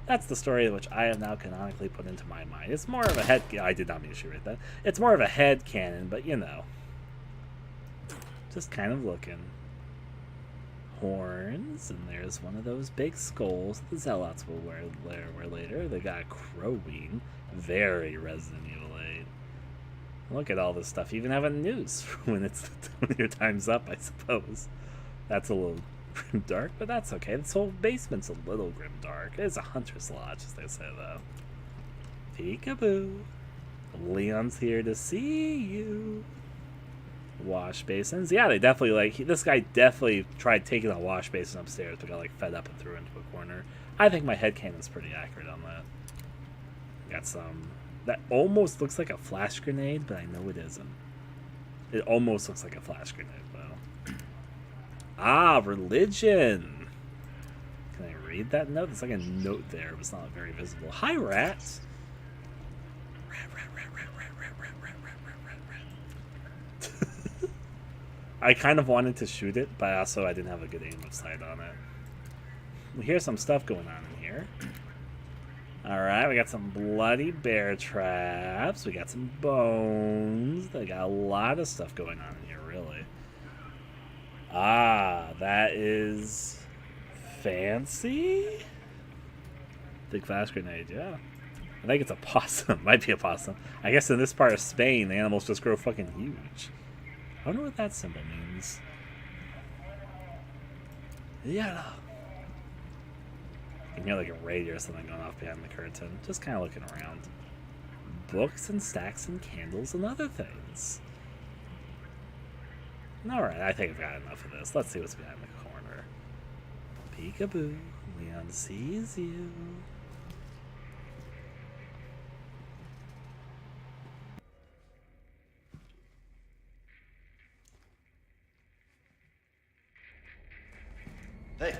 That's the story which I have now canonically put into my mind. It's more of a head... I did not mean to shoot right then. It's more of a head canon, but you know. Just kind of looking. Horns, and there's one of those big skulls the Zealots will wear later. They got a crow wing. Very Resident Evil 8. Look at all this stuff. You even have a noose when your time's up, I suppose. That's a little grim dark, but that's okay. This whole basement's a little grim dark. It's a hunter's lodge, as they say, though. Peekaboo. Leon's here to see you. Wash basins. Yeah, they definitely, like, this guy definitely tried taking a wash basin upstairs, but got, like, fed up and threw it into a corner. I think my headcanon's pretty accurate on that. Got some... That almost looks like a flash grenade, but I know it isn't. It almost looks like a flash grenade, though. Ah, religion! Can I read that note? There's like a note there, but it's not very visible. Hi, rats! I kind of wanted to shoot it, but also I didn't have a good aim of sight on it. We hear some stuff going on in here. Alright, we got some bloody bear traps. We got some bones. They got a lot of stuff going on in here, really. Ah, that is fancy? Big flash grenade, yeah. I think it's a possum. Might be a possum. I guess in this part of Spain, the animals just grow fucking huge. I wonder what that symbol means. Yeah. You can hear like a radio or something going off behind the curtain. Just kind of looking around. Books and stacks and candles and other things. Alright, I think I've got enough of this. Let's see what's behind the corner. Peekaboo. Leon sees you. Hey.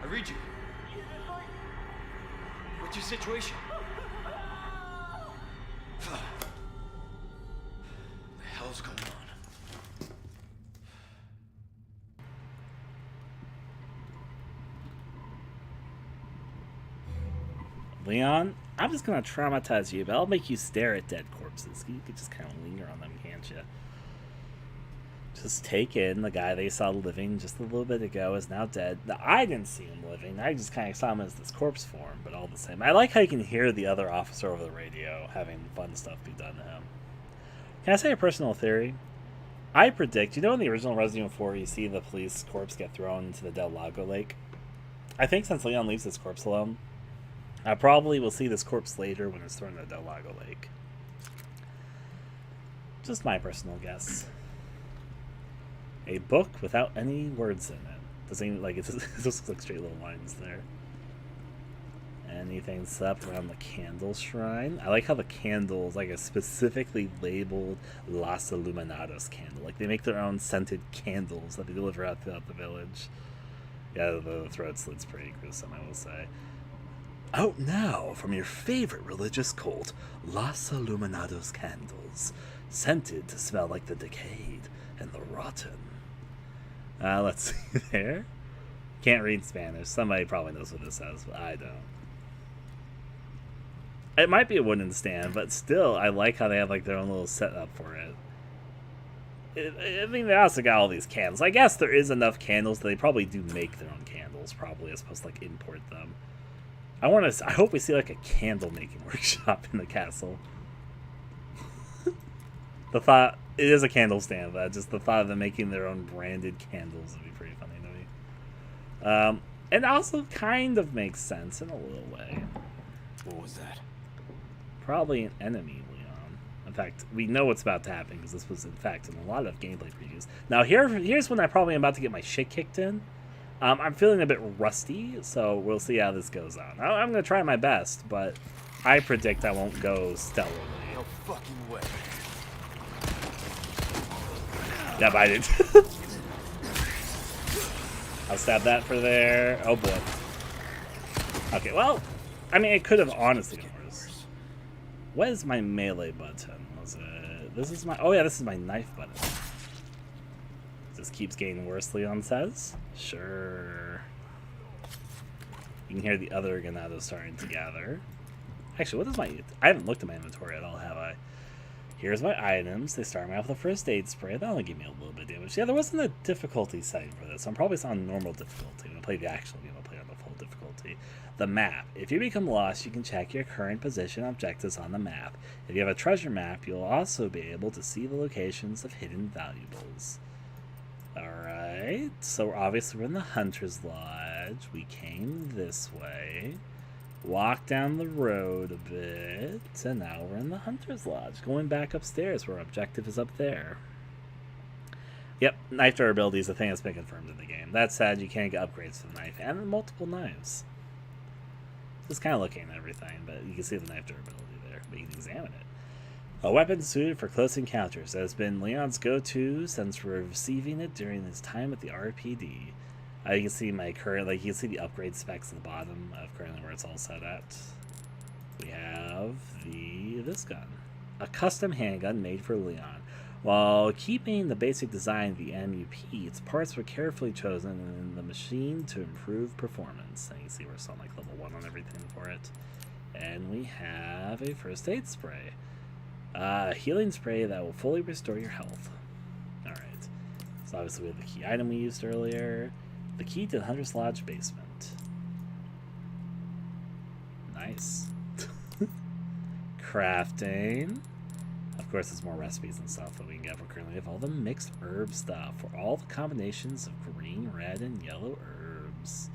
I read you. What's your situation? What the hell's going on? Leon, I'm just gonna traumatize you, but I'll make you stare at dead corpses. You could just kind of linger on them, can't you? Just take in the guy they saw living just a little bit ago is now dead. Now, I didn't see him living. I just kind of saw him as this corpse form, but all the same. I like how you can hear the other officer over the radio having fun stuff be done to him. Can I say a personal theory? I predict, you know in the original Resident Evil 4 you see the police corpse get thrown into the Del Lago Lake? I think since Leon leaves this corpse alone, I probably will see this corpse later when it's thrown in the Del Lago Lake. Just my personal guess. A book without any words in it. Doesn't even, like, it just looks like straight little lines there. Anything set up around the candle shrine. I like how the candles, like a specifically labeled Los Illuminados candle. Like they make their own scented candles that they deliver out throughout the village. Yeah, the throat slit's pretty gruesome, I will say. Out now from your favorite religious cult, Los Illuminados candles. Scented to smell like the decayed and the rotten. Let's see there. Can't read Spanish. Somebody probably knows what this says, but I don't. It might be a wooden stand, but still, I like how they have like their own little setup for it. I mean, they also got all these candles. I guess there is enough candles that they probably do make their own candles, probably, as opposed to like import them. I hope we see like a candle making workshop in the castle. The thought, it is a candle stand, but just the thought of them making their own branded candles would be pretty funny to me. It also kind of makes sense in a little way. What was that? Probably an enemy, Leon. In fact, we know what's about to happen because this was, in fact, in a lot of gameplay previews. Now, here's when I probably am about to get my shit kicked in. I'm feeling a bit rusty, so we'll see how this goes on. I'm going to try my best, but I predict I won't go stellarly. No fucking way. Yep, I did. I'll stab that for there. Oh, boy. Okay, well, I mean, it could have honestly been worse. What is my melee button? Was it... This is my... Oh, yeah, this is my knife button. This keeps getting worse, Leon says. Sure. You can hear the other Ganados starting to gather. Actually, what is my... I haven't looked at my inventory at all, have I? Here's my items. They start me off with a first aid spray. That'll only give me a little bit of damage. Yeah, there wasn't a difficulty setting for this. I'm probably on normal difficulty. When I play the actual game, I'll play on the full difficulty. The map. If you become lost, you can check your current position objectives on the map. If you have a treasure map, you'll also be able to see the locations of hidden valuables. Alright, so obviously we're in the Hunter's Lodge. We came this way. Walked down the road a bit, and now we're in the Hunter's Lodge. Going back upstairs, where our objective is up there. Yep, knife durability is a thing that's been confirmed in the game. That said, you can get upgrades to the knife, and multiple knives. Just kind of looking at everything, but you can see the knife durability there, but you can examine it. A weapon suited for close encounters that has been Leon's go-to since receiving it during his time at the RPD. You can see my current, like, you can see the upgrade specs at the bottom of currently where it's all set at. We have this gun. A custom handgun made for Leon. While keeping the basic design of the MUP, its parts were carefully chosen in the machine to improve performance. And you can see we're still on like level 1 on everything for it. And we have a first aid spray. Healing spray that will fully restore your health. Alright. So obviously we have the key item we used earlier. The key to the Hunter's Lodge basement. Nice. Crafting. Of course, there's more recipes and stuff that we can get. We currently have all the mixed herb stuff for all the combinations of green, red, and yellow herbs.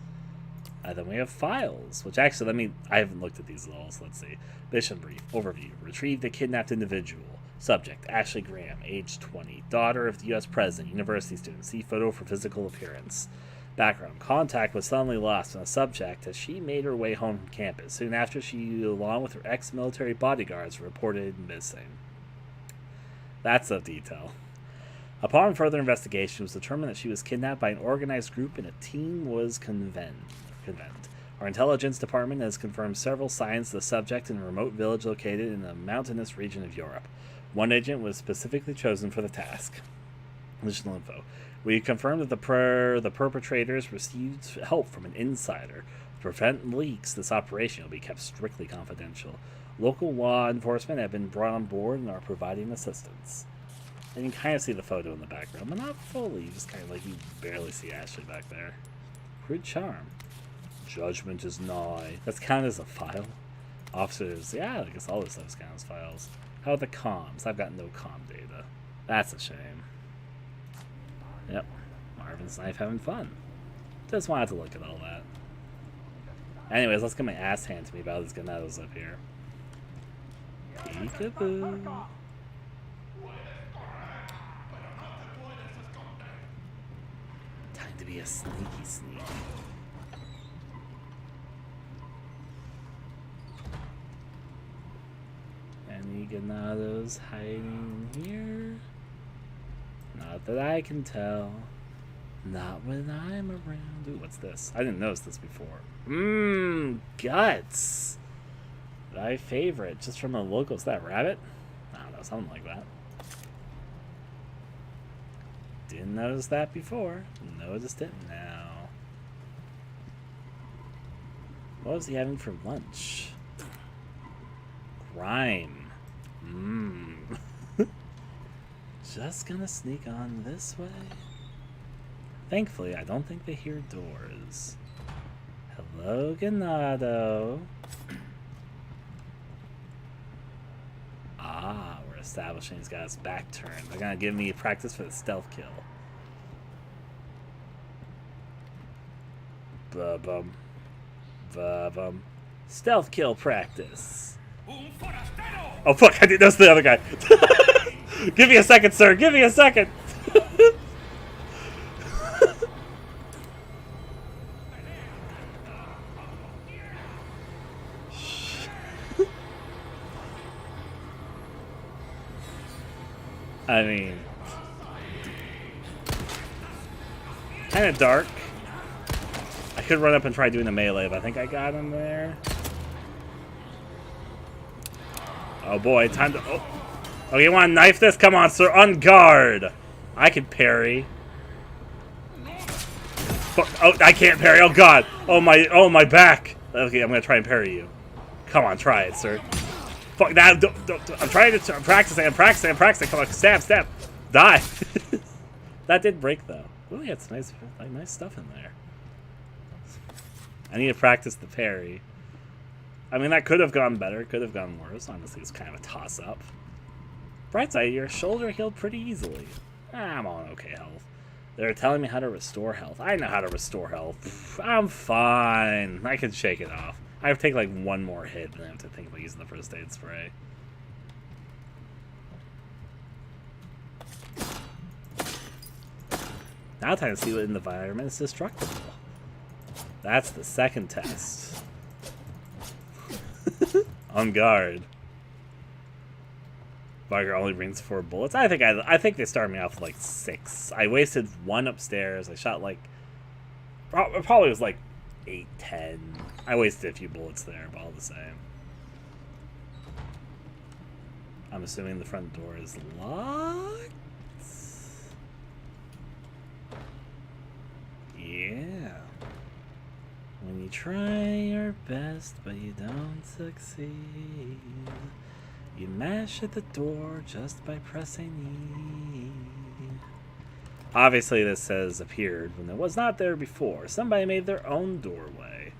Then we have files, which actually, I haven't looked at these at all, so let's see. Mission brief, overview. Retrieve the kidnapped individual. Subject, Ashley Graham, age 20. Daughter of the U.S. President, university student. See photo for physical appearance. Background, contact was suddenly lost on a subject as she made her way home from campus. Soon after, she, along with her ex-military bodyguards, reported missing. That's a detail. Upon further investigation, it was determined that she was kidnapped by an organized group and a team was convened. Our intelligence department has confirmed several signs of the subject in a remote village located in a mountainous region of Europe. One agent was specifically chosen for the task. Additional info. We confirmed that the perpetrators received help from an insider. To prevent leaks, this operation will be kept strictly confidential. Local law enforcement have been brought on board and are providing assistance. And you can kind of see the photo in the background, but not fully. Just kind of like you barely see Ashley back there. Crude charm. Judgment is nigh. That's counted as a file. Officers, yeah, I guess all this stuff is counted as files. How are the comms? I've got no comm data. That's a shame. Yep, Marvin's knife having fun. Just wanted to look at all that. Anyways, let's get my ass handed to me about these Ganados up here. Peekaboo. Time to be a sneaky sneak. Any Ganados hiding here? Not that I can tell. Not when I'm around. Ooh, what's this? I didn't notice this before. Guts. My favorite. Just from a local. Is that rabbit? I don't know, something like that. Didn't notice that before. Noticed it now. What was he having for lunch? Grime. Just gonna sneak on this way. Thankfully, I don't think they hear doors. Hello, Ganado. Ah, we're establishing he's got his back turned. They're gonna give me practice for the stealth kill. Ba-bum. Ba-bum. Stealth kill practice. Oh fuck, I didn't notice the other guy. Give me a second, sir. Give me a second. I mean, kind of dark. I could run up and try doing the melee, but I think I got him there. Oh boy, time to... Oh, oh, you want to knife this? Come on, sir. On guard. I can parry. Fuck. Oh, I can't parry. Oh god. Oh my back. Okay, I'm gonna try and parry you. Come on, try it, sir. Fuck that. I'm trying to. I'm practicing. Come on, stab. Die. That did break though. Oh yeah, it's nice stuff in there. I need to practice the parry. I mean, that could have gone better, could have gone worse. Honestly, it's kind of a toss-up. Bright side, your shoulder healed pretty easily. I'm on okay health. They're telling me how to restore health. I know how to restore health. I'm fine. I can shake it off. I have to take like one more hit, and I have to think about using the first aid spray. Now time to see what in the environment is destructible. That's the second test. On guard. Barger only brings 4 bullets. I think they started me off with like 6. I wasted 1 upstairs. I shot like It probably was like 8, 10. I wasted a few bullets there, but all the same. I'm assuming the front door is locked? Yeah. When you try your best, but you don't succeed, you mash at the door just by pressing E. Obviously, this has appeared when it was not there before. Somebody made their own doorway.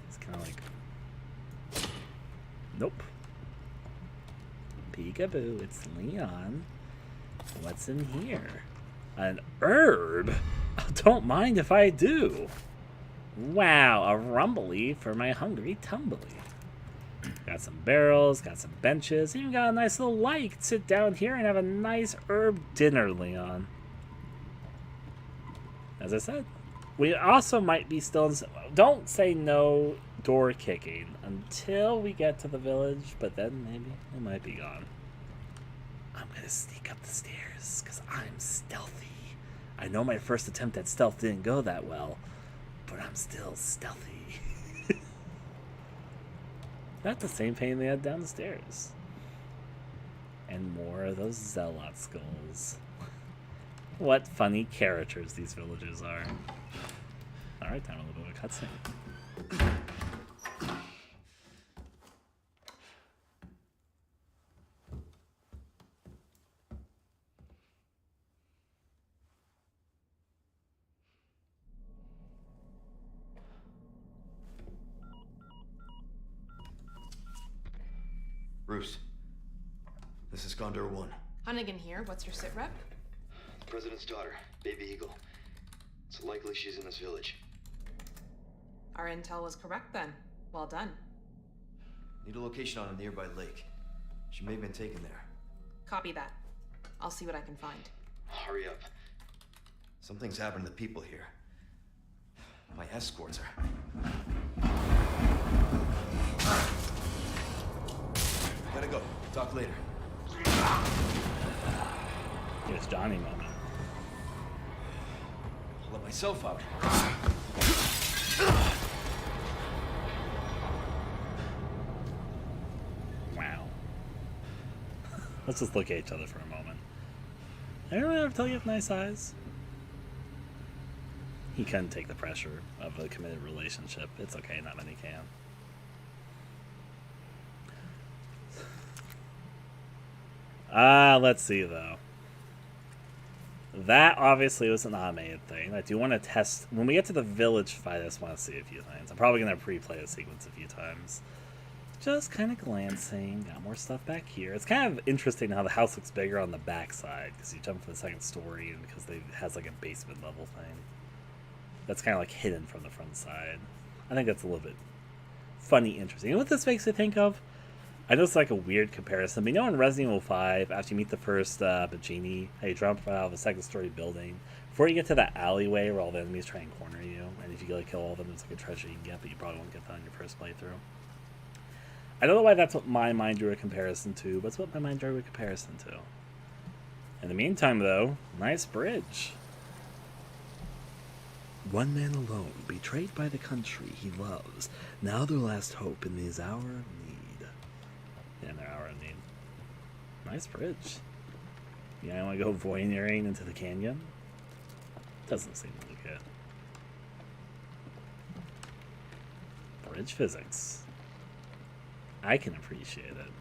It's kind of like... Nope. Peekaboo, it's Leon. What's in here? An herb? Don't mind if I do. Wow, a rumbly for my hungry tumbly. Got some barrels, got some benches, even got a nice little light. Sit down here and have a nice herb dinner, Leon. As I said, we also might be still in... Don't say no door kicking until we get to the village, but then maybe it might be gone. I'm gonna sneak up the stairs, because I'm stealthy. I know my first attempt at stealth didn't go that well, but I'm still stealthy. Not the same pain they had down the stairs. And more of those zealot skulls. What funny characters these villagers are. Alright, time a little bit of a cutscene. Bruce, this is Condor 1. Hunnigan here. What's your sit rep? President's daughter, Baby Eagle. It's likely she's in this village. Our intel was correct then. Well done. Need a location on a nearby lake. She may have been taken there. Copy that. I'll see what I can find. Hurry up. Something's happened to the people here. My escorts are... Gotta go. Talk later. Here's Johnny moment. I'll let myself out. Wow. Let's just look at each other for a moment. Anyone ever tell you have nice eyes? He couldn't take the pressure of a committed relationship. It's okay, not many can. Let's see though. That obviously was an automated thing. I do want to test when we get to the village fight. I just want to see a few things. I'm probably gonna pre-play the sequence a few times. Just kind of glancing. Got more stuff back here. It's kind of interesting how the house looks bigger on the back side because you jump from the second story and because it has like a basement level thing. That's kind of like hidden from the front side. I think that's a little bit funny, interesting. You know what this makes me think of? I know it's like a weird comparison, but you know in Resident Evil 5, after you meet the first Bajini, how you jump out of a second story building, before you get to that alleyway where all the enemies try and corner you, and if you like kill all of them, it's like a treasure you can get, but you probably won't get that on your first playthrough. I don't know why that's what my mind drew a comparison to, but it's what my mind drew a comparison to. In the meantime, though, nice bridge. One man alone, betrayed by the country he loves, now their last hope in this hour of need. Yeah, in their hour of need. Nice bridge. Yeah, I want to go voyeuring into the canyon? Doesn't seem to look good. Bridge physics. I can appreciate it.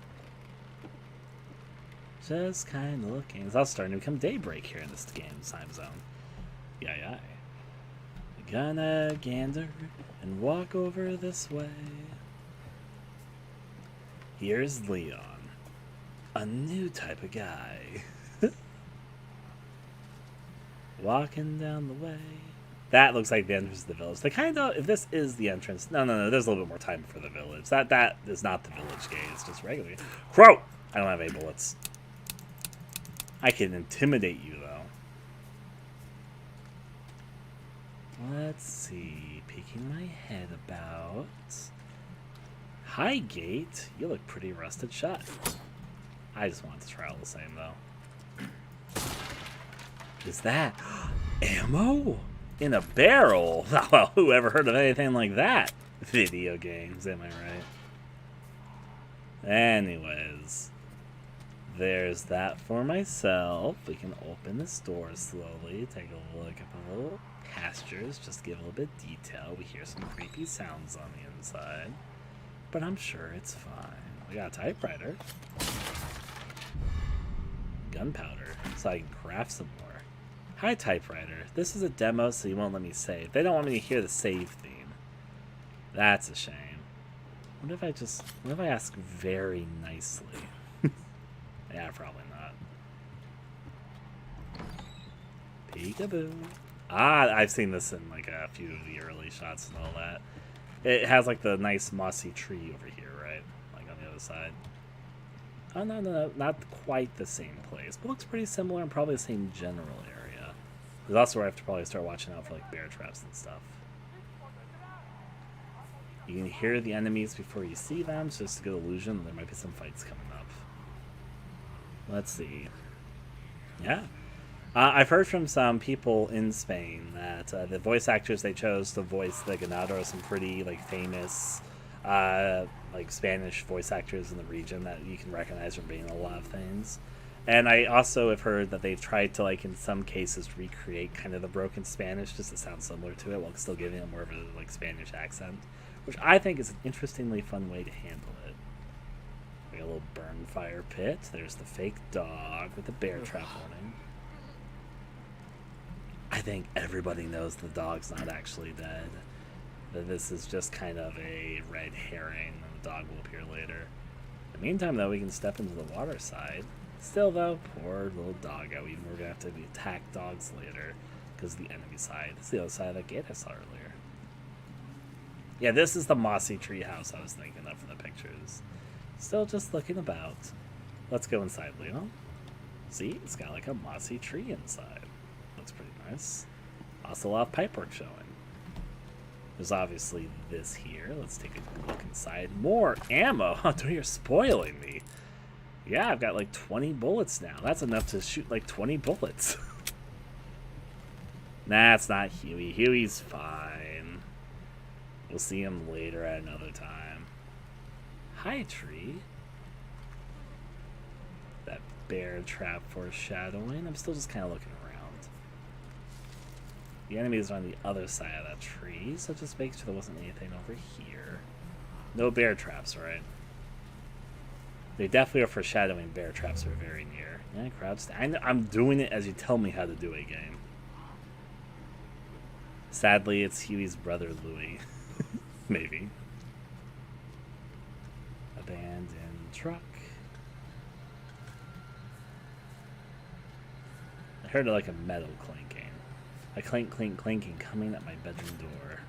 Just kind of looking. It's all starting to become daybreak here in this game's time zone. Yeah. Gonna gander and walk over this way. Here's Leon. A new type of guy. Walking down the way. That looks like the entrance to the village. They kind of, if this is the entrance, no, there's a little bit more time for the village. That is not the village gate, it's just regular. Crow! I don't have any bullets. I can intimidate you, though. Let's see, peeking my head about. Hi, gate. You look pretty rusted shut. I just wanted to try all the same, though. Is that ammo? In a barrel? Well, who ever heard of anything like that? Video games, am I right? Anyways, there's that for myself. We can open this door slowly, take a look at the little pastures, just give a little bit of detail. We hear some creepy sounds on the inside, but I'm sure it's fine. We got a typewriter. Gunpowder, so I can craft some more. Hi, typewriter. This is a demo, so you won't let me save. They don't want me to hear the save theme. That's a shame. What if I ask very nicely? Yeah, probably not. Peekaboo. Ah, I've seen this in like a few of the early shots and all that. It has like the nice mossy tree over here, right? Like on the other side. Oh, no, not quite the same place, but looks pretty similar and probably the same general area. There's also where I have to probably start watching out for like bear traps and stuff. You can hear the enemies before you see them, so it's a good illusion there might be some fights coming up. Let's see. Yeah. I've heard from some people in Spain that the voice actors they chose to voice the ganado are some pretty like famous like Spanish voice actors in the region that you can recognize from being in a lot of things. And I also have heard that they've tried to, like, in some cases, recreate kind of the broken Spanish just to sound similar to it while still giving it more of a, like, Spanish accent, which I think is an interestingly fun way to handle it. We got a little burn fire pit. There's the fake dog with the bear trap warning. I think everybody knows the dog's not actually dead. That this is just kind of a red herring, and the dog will appear later. In the meantime, though, we can step into the water side. Still, though, poor little doggo. We're going to have to attack dogs later because of the enemy side. This is the other side of that gate I saw earlier. Yeah, this is the mossy tree house I was thinking of from the pictures. Still just looking about. Let's go inside, Leo. See? It's got like a mossy tree inside. Looks pretty nice. Also a lot of pipework showing. There's obviously this here. Let's take a look inside. More ammo! Dude, you're spoiling me. Yeah, I've got like 20 bullets now. That's enough to shoot like 20 bullets. Nah, it's not Huey. Huey's fine. We'll see him later at another time. Hi, tree. That bear trap foreshadowing. I'm still just kind of looking around. The enemies are on the other side of that tree, so just make sure there wasn't anything over here. No bear traps, right? They definitely are foreshadowing bear traps are very near. Yeah, crouch. I'm doing it as you tell me how to do it, game. Sadly, it's Huey's brother, Louie. Maybe. Abandoned truck. I heard like a metal clinking. A clink, clink, clinking coming at my bedroom door.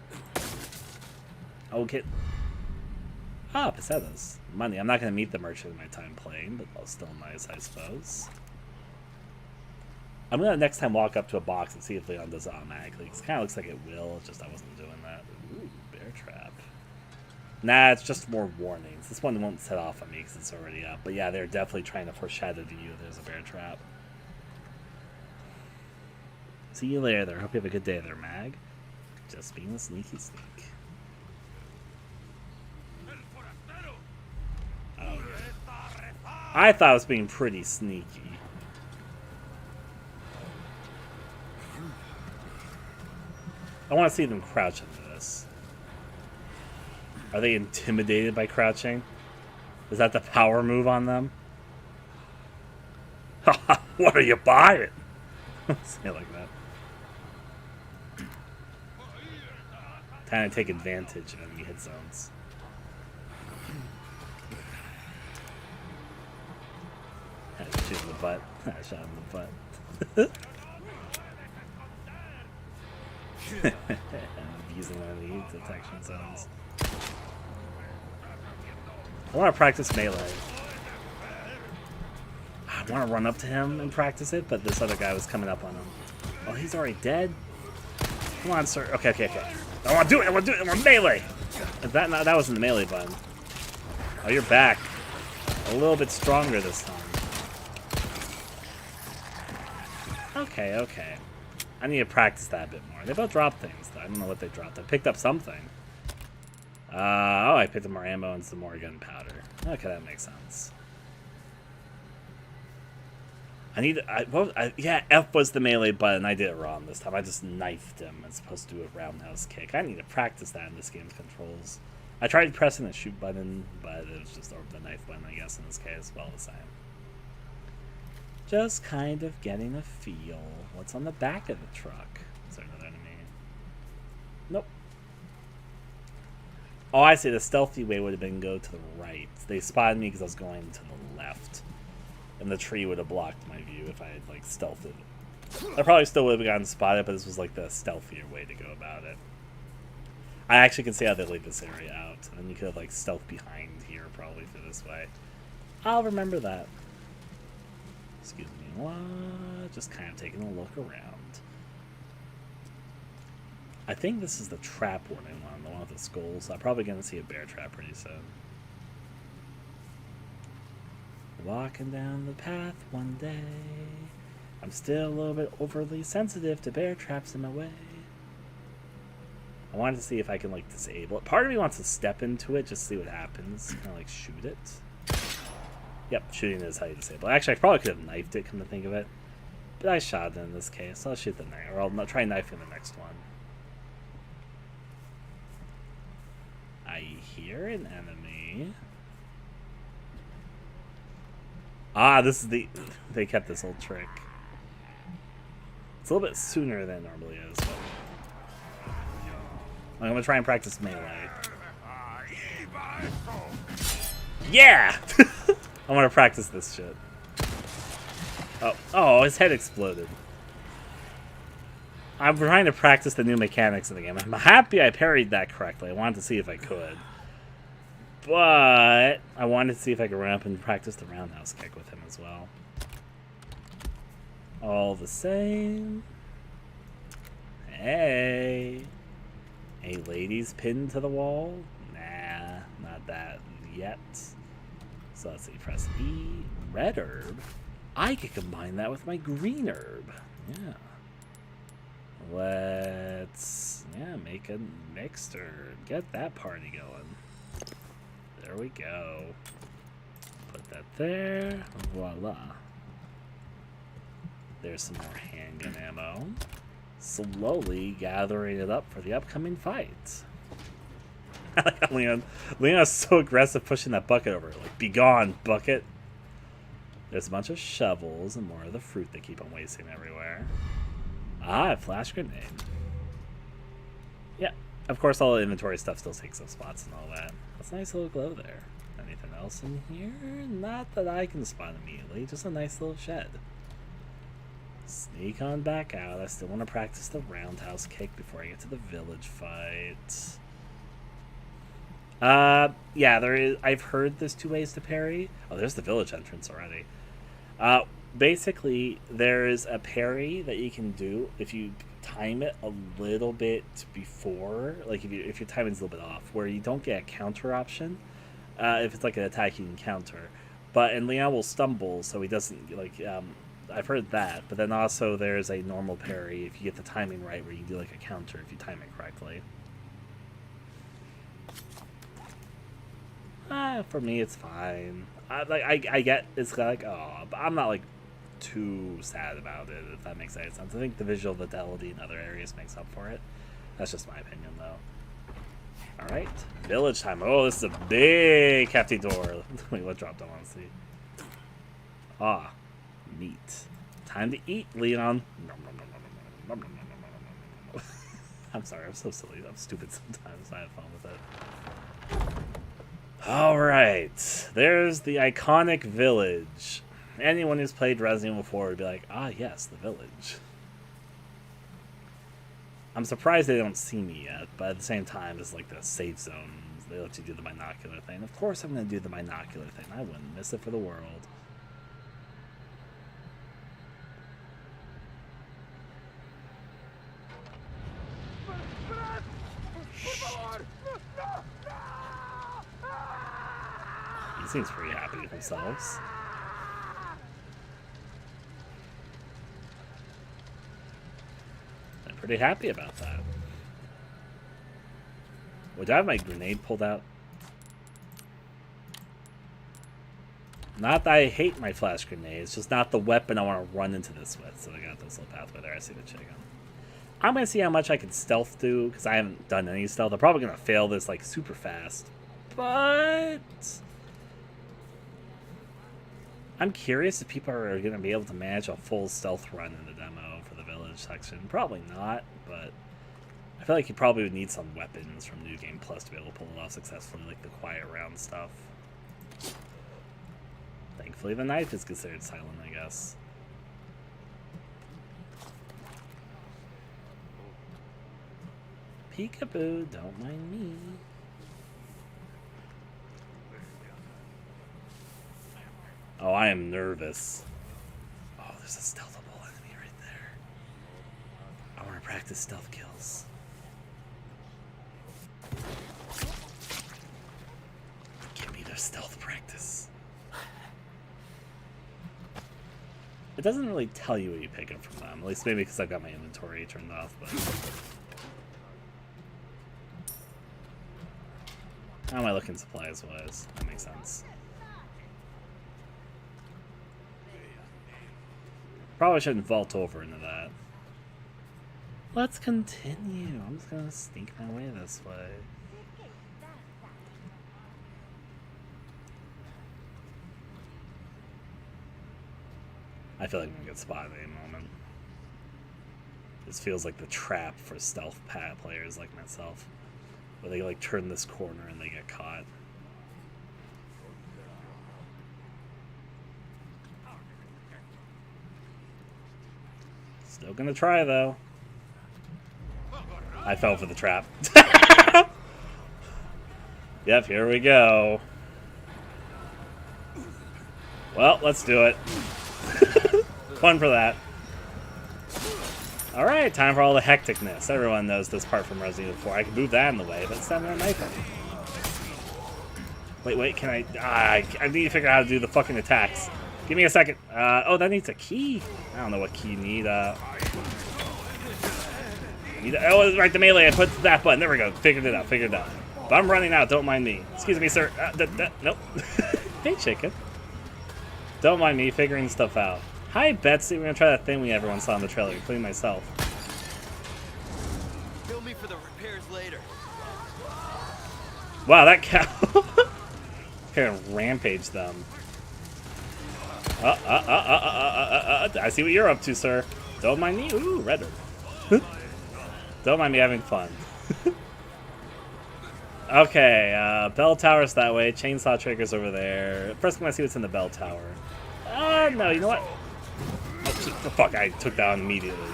Okay. Ah, pesetas. Money. I'm not going to meet the merchant in my time playing, but still nice, I suppose. I'm going to next time walk up to a box and see if Leon does it automatically. It kind of looks like it will, just I wasn't doing that. Ooh, bear trap. Nah, it's just more warnings. This one won't set off on me because it's already up. But yeah, they're definitely trying to foreshadow to you there's a bear trap. See you later. Hope you have a good day there, Mag. Just being a sneaky sneak. Oh, I thought I was being pretty sneaky. I want to see them crouch into this. Are they intimidated by crouching? Is that the power move on them? What are you buying? Say it like that. Trying to take advantage of enemy hit zones. I had to shoot in the butt. I shot him in the butt. I'm using enemy detection zones. I want to practice melee. I want to run up to him and practice it, but this other guy was coming up on him. Oh, he's already dead? Come on, sir. Okay. I want to do it. I want melee. That wasn't the melee button. Oh, you're back. A little bit stronger this time. Okay. I need to practice that a bit more. They both dropped things, though. I don't know what they dropped. I picked up something. Oh, I picked up more ammo and some more gunpowder. Okay, that makes sense. Yeah, F was the melee button. I did it wrong this time. I just knifed him as opposed to do a roundhouse kick. I need to practice that in this game's controls. I tried pressing the shoot button, but it was just the knife button, I guess, in this case. Well, the same. Just kind of getting a feel. What's on the back of the truck? Is there another enemy? Nope. Oh, I see. The stealthy way would have been go to the right. They spotted me because I was going to the left. And the tree would have blocked my view if I had, like, stealthed it. I probably still would have gotten spotted, but this was, like, the stealthier way to go about it. I actually can see how they laid this area out. And then you could have, like, stealth behind here probably for this way. I'll remember that. Excuse me, what? Just kind of taking a look around. I think this is the trap warning one, the one with the skulls. I'm probably going to see a bear trap pretty soon. Walking down the path one day. I'm still a little bit overly sensitive to bear traps in my way. I wanted to see if I can, like, disable it. Part of me wants to step into it, just see what happens. Kind of, like, shoot it. Yep, shooting is how you disable it. Actually, I probably could have knifed it, come to think of it. But I shot it in this case, so I'll shoot the knife. Or I'll try knifing the next one. I hear an enemy. Ah, this is the... They kept this old trick. It's a little bit sooner than it normally is, but... I'm gonna try and practice melee. Yeah! I want to practice this shit. Oh, his head exploded. I'm trying to practice the new mechanics of the game. I'm happy I parried that correctly. I wanted to see if I could. But I wanted to see if I could run up and practice the roundhouse kick with him as well. All the same. Hey. Hey, ladies pinned to the wall? Nah, not that yet. So let's see, press E. Red herb? I could combine that with my green herb. Yeah. Let's, make a mixed herb. Get that party going. There we go. Put that there. Voila. There's some more handgun ammo. Slowly gathering it up for the upcoming fight. I like how Leon's so aggressive pushing that bucket over. Like, be gone, bucket. There's a bunch of shovels and more of the fruit they keep on wasting everywhere. Ah, a flash grenade. Yeah, of course all the inventory stuff still takes up spots and all that. That's a nice little glow there. Anything else in here? Not that I can spot immediately, just a nice little shed. Sneak on back out. I still want to practice the roundhouse kick before I get to the village fight. Yeah, there is. I've heard there's two ways to parry. Oh, there's the village entrance already. Basically, there is a parry that you can do if you time it a little bit before, like if your timing's a little bit off, where you don't get a counter option. If it's like an attack, you can counter. But and Leon will stumble, so he doesn't like. I've heard that, but then also there's a normal parry if you get the timing right, where you do like a counter if you time it correctly. For me, it's fine. I get it's like, oh, but I'm not like too sad about it, if that makes any sense. I think the visual fidelity in other areas makes up for it. That's just my opinion, though. All right, village time. Oh, this is a big hefty door. Wait, what dropped? I want to see. Ah, meat. Time to eat, Leon. I'm sorry, I'm so silly. I'm stupid sometimes. I have fun with it. Alright, there's the iconic village. Anyone who's played Resident Evil 4 would be like, ah yes, the village. I'm surprised they don't see me yet, but at the same time, it's like the safe zone. They let you do the binocular thing. Of course I'm going to do the binocular thing. I wouldn't miss it for the world. He seems pretty happy with themselves. pretty happy about that. Would I have my grenade pulled out? Not that I hate my flash grenade, it's just not the weapon I want to run into this with. So I got this little pathway there. I see the chicken. I'm going to see how much I can stealth do, because I haven't done any stealth. I'm probably going to fail this, like, super fast. But I'm curious if people are going to be able to manage a full stealth run in the demo for the village section. Probably not, but I feel like you probably would need some weapons from New Game Plus to be able to pull it off successfully, like the quiet round stuff. Thankfully, the knife is considered silent, I guess. Peekaboo, don't mind me. Oh, I am nervous. Oh, there's a stealthable enemy right there. I want to practice stealth kills. Give me their stealth practice. It doesn't really tell you what you pick up from them. At least maybe because I've got my inventory turned off. But how am I looking supplies-wise? That makes sense. Probably shouldn't vault over into that. Let's continue. I'm just gonna sneak my way this way. I feel like I'm gonna get spotted at any moment. This feels like the trap for stealth pad players like myself, where they like turn this corner and they get caught. Still gonna try though. I fell for the trap. Yep, here we go. Well, let's do it. Fun for that. Alright, time for all the hecticness. Everyone knows this part from Resident Evil 4. I can move that in the way, but stab me a knife in. Wait, can I... I need to figure out how to do the fucking attacks. Give me a second. Oh, that needs a key. I don't know what key you need. Oh, right, the melee. I put that button. There we go. Figured it out. But I'm running out. Don't mind me. Excuse me, sir. Nope. Hey, chicken. Don't mind me figuring stuff out. Hi, Betsy. We're gonna try that thing we everyone saw in the trailer, including myself. Bill me for the repairs later. Wow, that cow can rampage them. I see what you're up to, sir. Don't mind me. Ooh, redder. Don't mind me having fun. Okay, bell tower's that way. Chainsaw trigger's over there. First, I'm gonna see what's in the bell tower. No, you know what? Oh, fuck, I took that on immediately.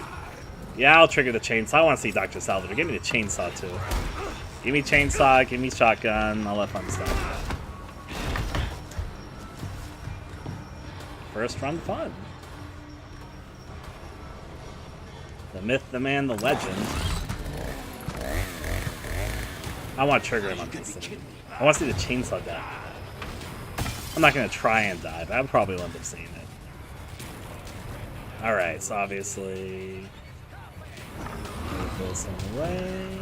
Yeah, I'll trigger the chainsaw. I want to see Dr. Salvador. Give me the chainsaw, too. Give me chainsaw, give me shotgun, all that fun stuff. First run fun. The myth, the man, the legend. I want to trigger him on this thing. I want to see the chainsaw die. I'm not going to try and die, but I probably will end up seeing it. Alright, so obviously... move this in the way.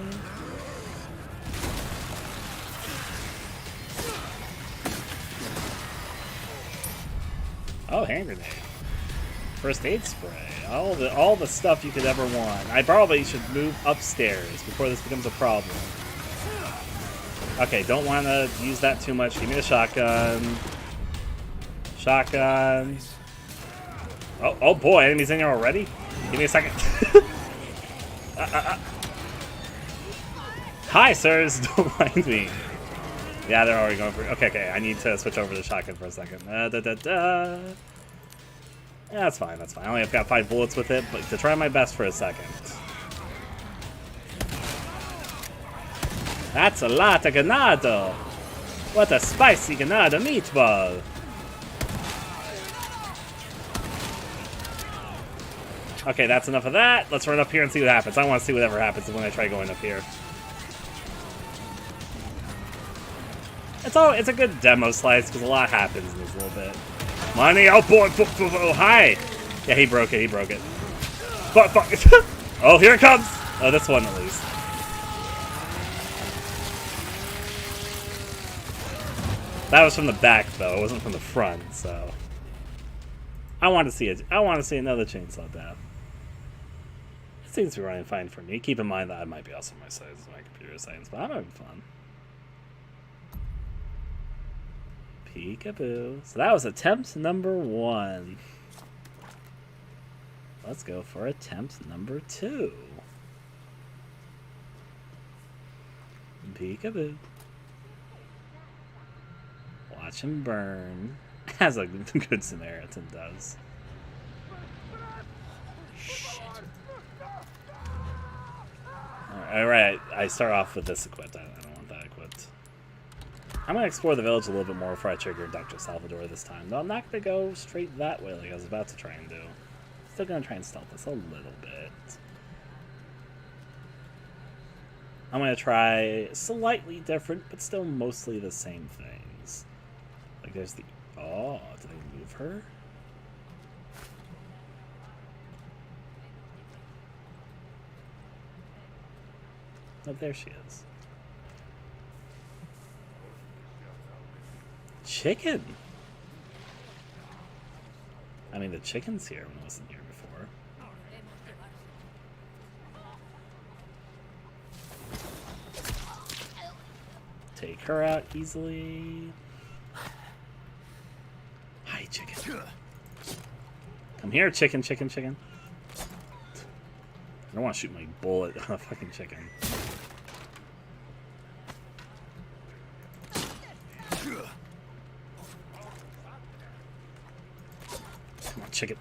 Oh, hand grenade. First aid spray. All the stuff you could ever want. I probably should move upstairs before this becomes a problem. Okay, don't want to use that too much. Give me the shotgun. Shotgun. Oh boy, enemies in here already? Give me a second. Hi, sirs. Don't mind me. Yeah, they're already going for... Okay. I need to switch over to shotgun for a second. Yeah, that's fine. I only have got 5 bullets with it, but to try my best for a second. That's a lot of ganado. What a spicy ganado meatball. Okay, that's enough of that. Let's run up here and see what happens. I want to see whatever happens when I try going up here. It's a good demo slice because a lot happens in this little bit. Money, oh boy, oh hi. Yeah, he broke it. Fuck. Oh, here it comes. Oh, this one at least. That was from the back, though. It wasn't from the front, so I want to see it. I want to see another chainsaw death. It seems to be running fine for me. Keep in mind that I might be also my size of my computer science, but I'm having fun. Peekaboo. So that was attempt number 1. Let's go for attempt number 2. Peekaboo. Watch him burn, as a good Samaritan does. Shit. Alright, I start off with this equipped. I don't want that equipped. I'm going to explore the village a little bit more before I trigger Dr. Salvador this time. Though I'm not going to go straight that way like I was about to try and do. Still going to try and stealth this a little bit. I'm going to try slightly different, but still mostly the same things. Like there's the... Oh, did I move her? Oh, there she is. Chicken! I mean, the chicken's here when it wasn't here before. Take her out easily. Hi, chicken. Come here, chicken, chicken, chicken. I don't want to shoot my bullet on a fucking chicken. Come on, chicken.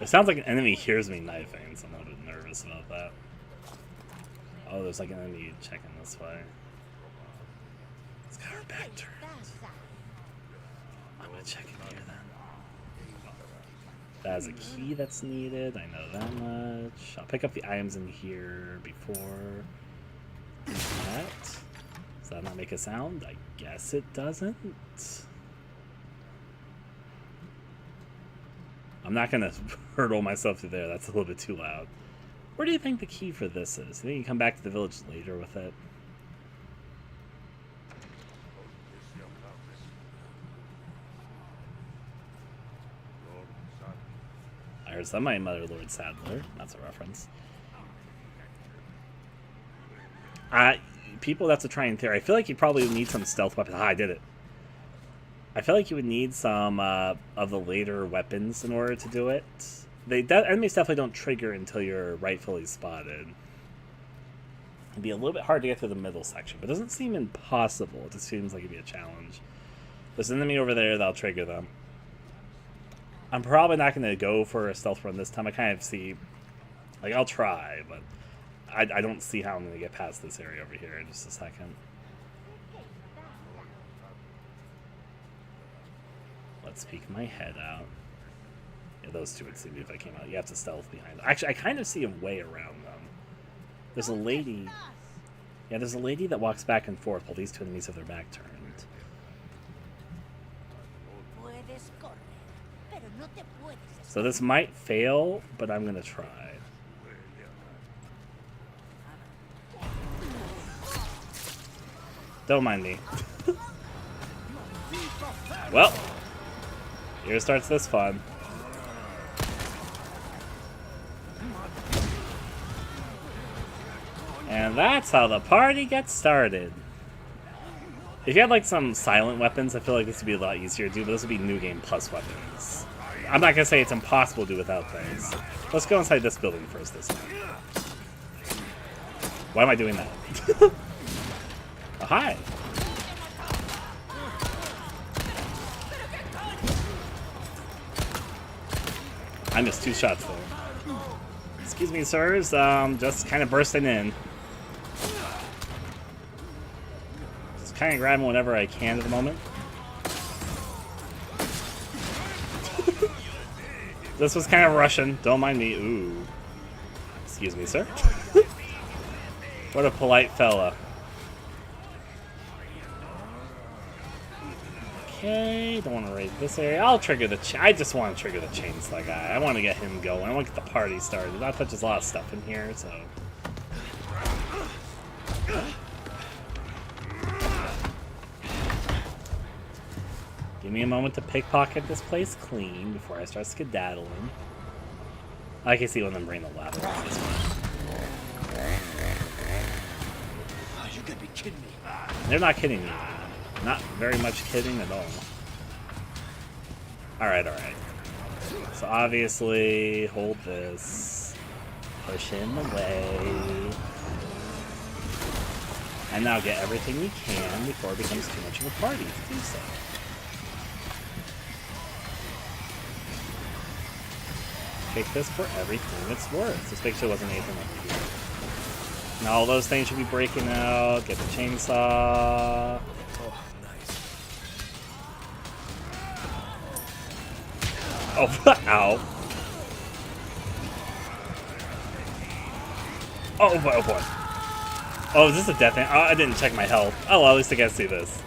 It sounds like an enemy hears me knifing, so I'm a little bit nervous about that. Oh, there's like an enemy checking this way. It's got her back turned. I'm gonna check in here then. That is a key that's needed, I know that much. I'll pick up the items in here before that. Does that not make a sound? I guess it doesn't. I'm not gonna hurdle myself through there, that's a little bit too loud. Where do you think the key for this is? Do you think you can come back to the village later with it? I heard somebody mutter Lord Sadler. That's a reference. People, that's a trying theory. I feel like you probably would need some stealth weapons. Ah, I did it. I feel like you would need some of the later weapons in order to do it. Enemies definitely don't trigger until you're rightfully spotted. It'd be a little bit hard to get through the middle section, but it doesn't seem impossible. It just seems like it'd be a challenge. There's an enemy over there that'll trigger them. I'm probably not going to go for a stealth run this time. I kind of see... Like, I'll try, but I don't see how I'm going to get past this area over here in just a second. Let's peek my head out. Yeah, those two would see me if I came out. You have to stealth behind them. Actually, I kind of see a way around them. There's a lady... Yeah, there's a lady that walks back and forth while these two enemies have their back turned. So this might fail, but I'm going to try. Don't mind me. Well, here starts this fun. And that's how the party gets started. If you had like some silent weapons, I feel like this would be a lot easier to do, but this would be New Game Plus weapons. I'm not going to say it's impossible to do without things. Let's go inside this building first this time. Why am I doing that? Oh, hi. I missed 2 shots there. Excuse me, sirs. Just kind of bursting in. Just kind of grabbing whatever I can at the moment. This was kind of Russian. Don't mind me. Ooh. Excuse me, sir. What a polite fella. Okay, don't want to raid this area. I'll trigger the I just want to trigger the chainsaw guy. I want to get him going. I want to get the party started. That touches a lot of stuff in here, so... Give me a moment to pickpocket this place clean before I start skedaddling. I can see when I'm bringing the ladder on this one. You gotta be kidding me. They're not kidding me. Not very much kidding at all. Alright, alright. So obviously, hold this. Push him away. And now get everything we can before it becomes too much of a party to do so. Take this for everything it's worth. Just make sure it wasn't anything like here. Now all those things should be breaking out. Get the chainsaw. Oh, nice. Oh, ow. Oh boy, oh boy. Oh, is this a death end? Oh, I didn't check my health. Oh, well, at least I get to see this.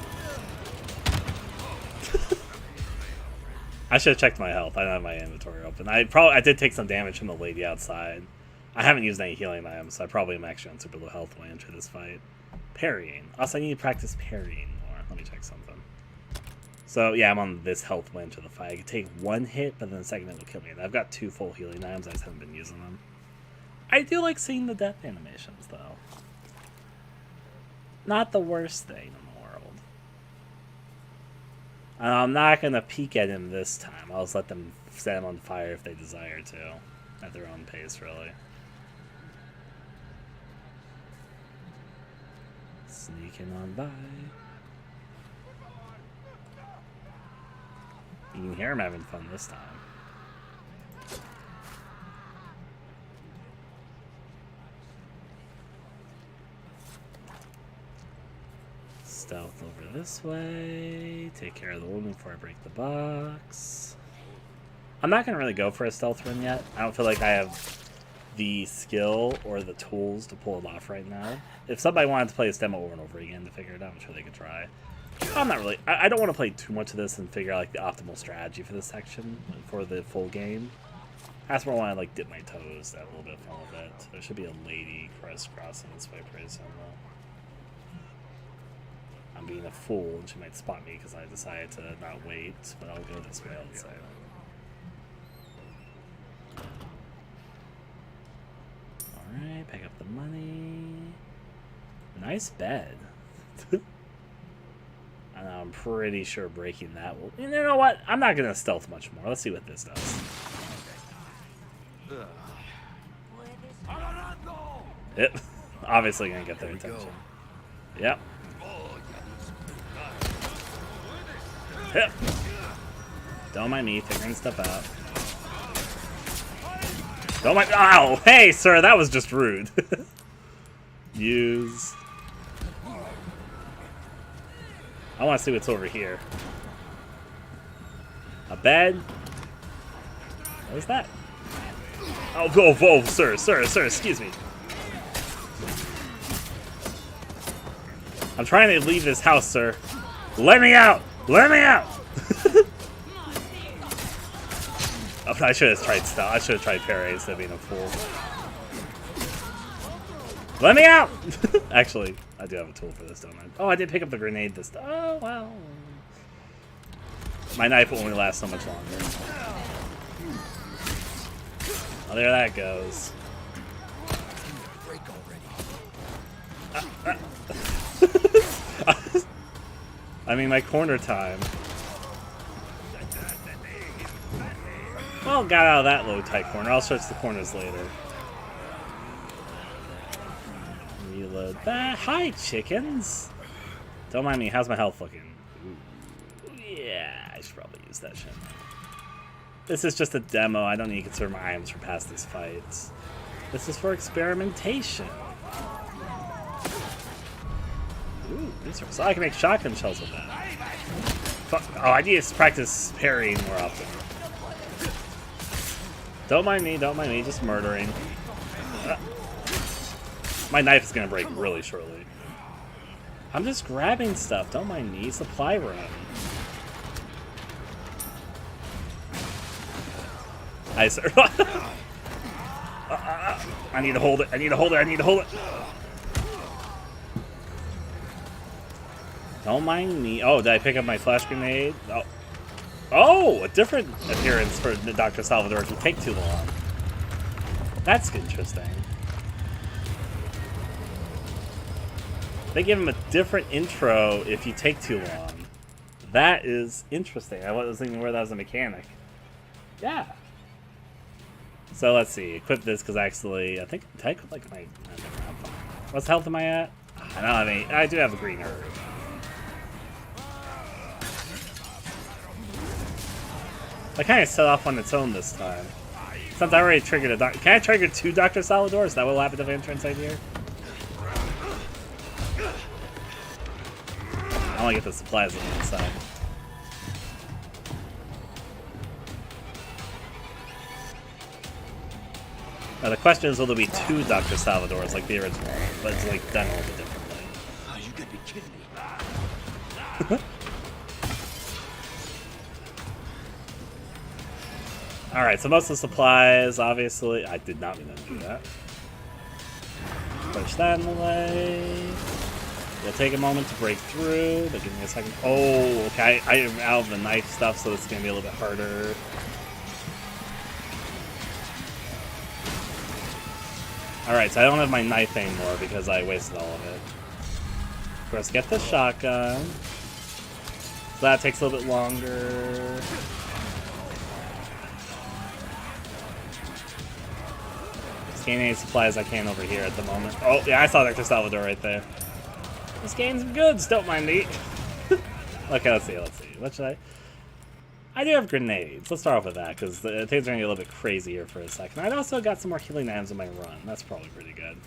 I should have checked my health. I don't have my inventory open. I did take some damage from the lady outside. I haven't used any healing items, so I probably am actually on super low health when I enter this fight. Parrying. Also, I need to practice parrying more. Let me check something. So, yeah, I'm on this health when I enter the fight. I can take one hit, but then the second hit will kill me. And I've got 2 full healing items. I just haven't been using them. I do like seeing the death animations, though. Not the worst thing in the world. I'm not going to peek at him this time. I'll just let them set him on fire if they desire to. At their own pace, really. Sneaking on by. You can hear him having fun this time. Stealth over this way. Take care of the woman before I break the box. I'm not going to really go for a stealth run yet. I don't feel like I have the skill or the tools to pull it off right now. If somebody wanted to play this demo over and over again to figure it out, I'm sure they could try. I'm not really... I don't want to play too much of this and figure out like the optimal strategy for this section for the full game. That's where I want to like dip my toes, have a little bit of fun with it. There should be a lady crisscrossing this way pretty soon though. I'm being a fool and she might spot me because I decided to not wait, but I'll go this way all the time. Alright, pick up the money. Nice bed. And I'm pretty sure breaking that will... You know what? I'm not going to stealth much more. Let's see what this does. Yep. Obviously going to get their attention. Yep. Yep. Don't mind me figuring stuff out. Don't mind... Ow! Hey, sir, that was just rude. Use... I want to see what's over here. A bed? What is that? Oh, whoa, whoa, sir, excuse me. I'm trying to leave this house, sir. Let me out! Let me out! Oh, I should have tried stealth. I should have tried parry instead of being a fool. Let me out! Actually, I do have a tool for this, don't I? Oh, I did pick up the grenade this time. Oh, well. My knife will only last so much longer. Oh, there that goes. I mean, my corner time. Well, got out of that low tight corner. I'll search the corners later. Reload that. Hi, chickens. Don't mind me. How's my health looking? Ooh. Yeah, I should probably use that shit. This is just a demo. I don't need to conserve my items for past these fights. This is for experimentation. Ooh, these are... So I can make shotgun shells with that. Fuck. Oh, I need to practice parrying more often. Don't mind me, just murdering. My knife is gonna break really shortly. I'm just grabbing stuff, don't mind me. Supply run. Hi, sir. I need to hold it. I need to hold it. I need to hold it. Don't mind me. Oh, did I pick up my flash grenade? Oh. Oh, a different appearance for Dr. Salvador if you take too long. That's interesting. They give him a different intro if you take too long. That is interesting. I wasn't thinking where that was a mechanic. Yeah. So let's see. Equip this because actually, I think did I equip like my. What's health am I at? I don't have any. I do have a green herb. I kind of set off on its own this time. Since I already triggered a doctor. Can I trigger 2 Dr. Salvadors? Is that what will happen if I enter inside here? I want to get the supplies on the inside. Now the question is, will there be 2 Dr. Salvadors like the original? But it's like done a little bit differently. Oh, you gotta be kidding me. Alright, so most of the supplies, obviously... I did not mean to do that. Push that in the way. We'll take a moment to break through, but give me a second. Oh, okay. I am out of the knife stuff, so it's going to be a little bit harder. Alright, so I don't have my knife anymore because I wasted all of it. Of course, get the shotgun. So that takes a little bit longer. Scanning any supplies I can over here at the moment. Oh, yeah, I saw Dr. Salvador right there. This game's goods, don't mind me. Okay, let's see. What should I do have grenades. Let's start off with that, because things are going to get a little bit crazy here for a second. I also got some more healing items in my run. That's probably pretty good.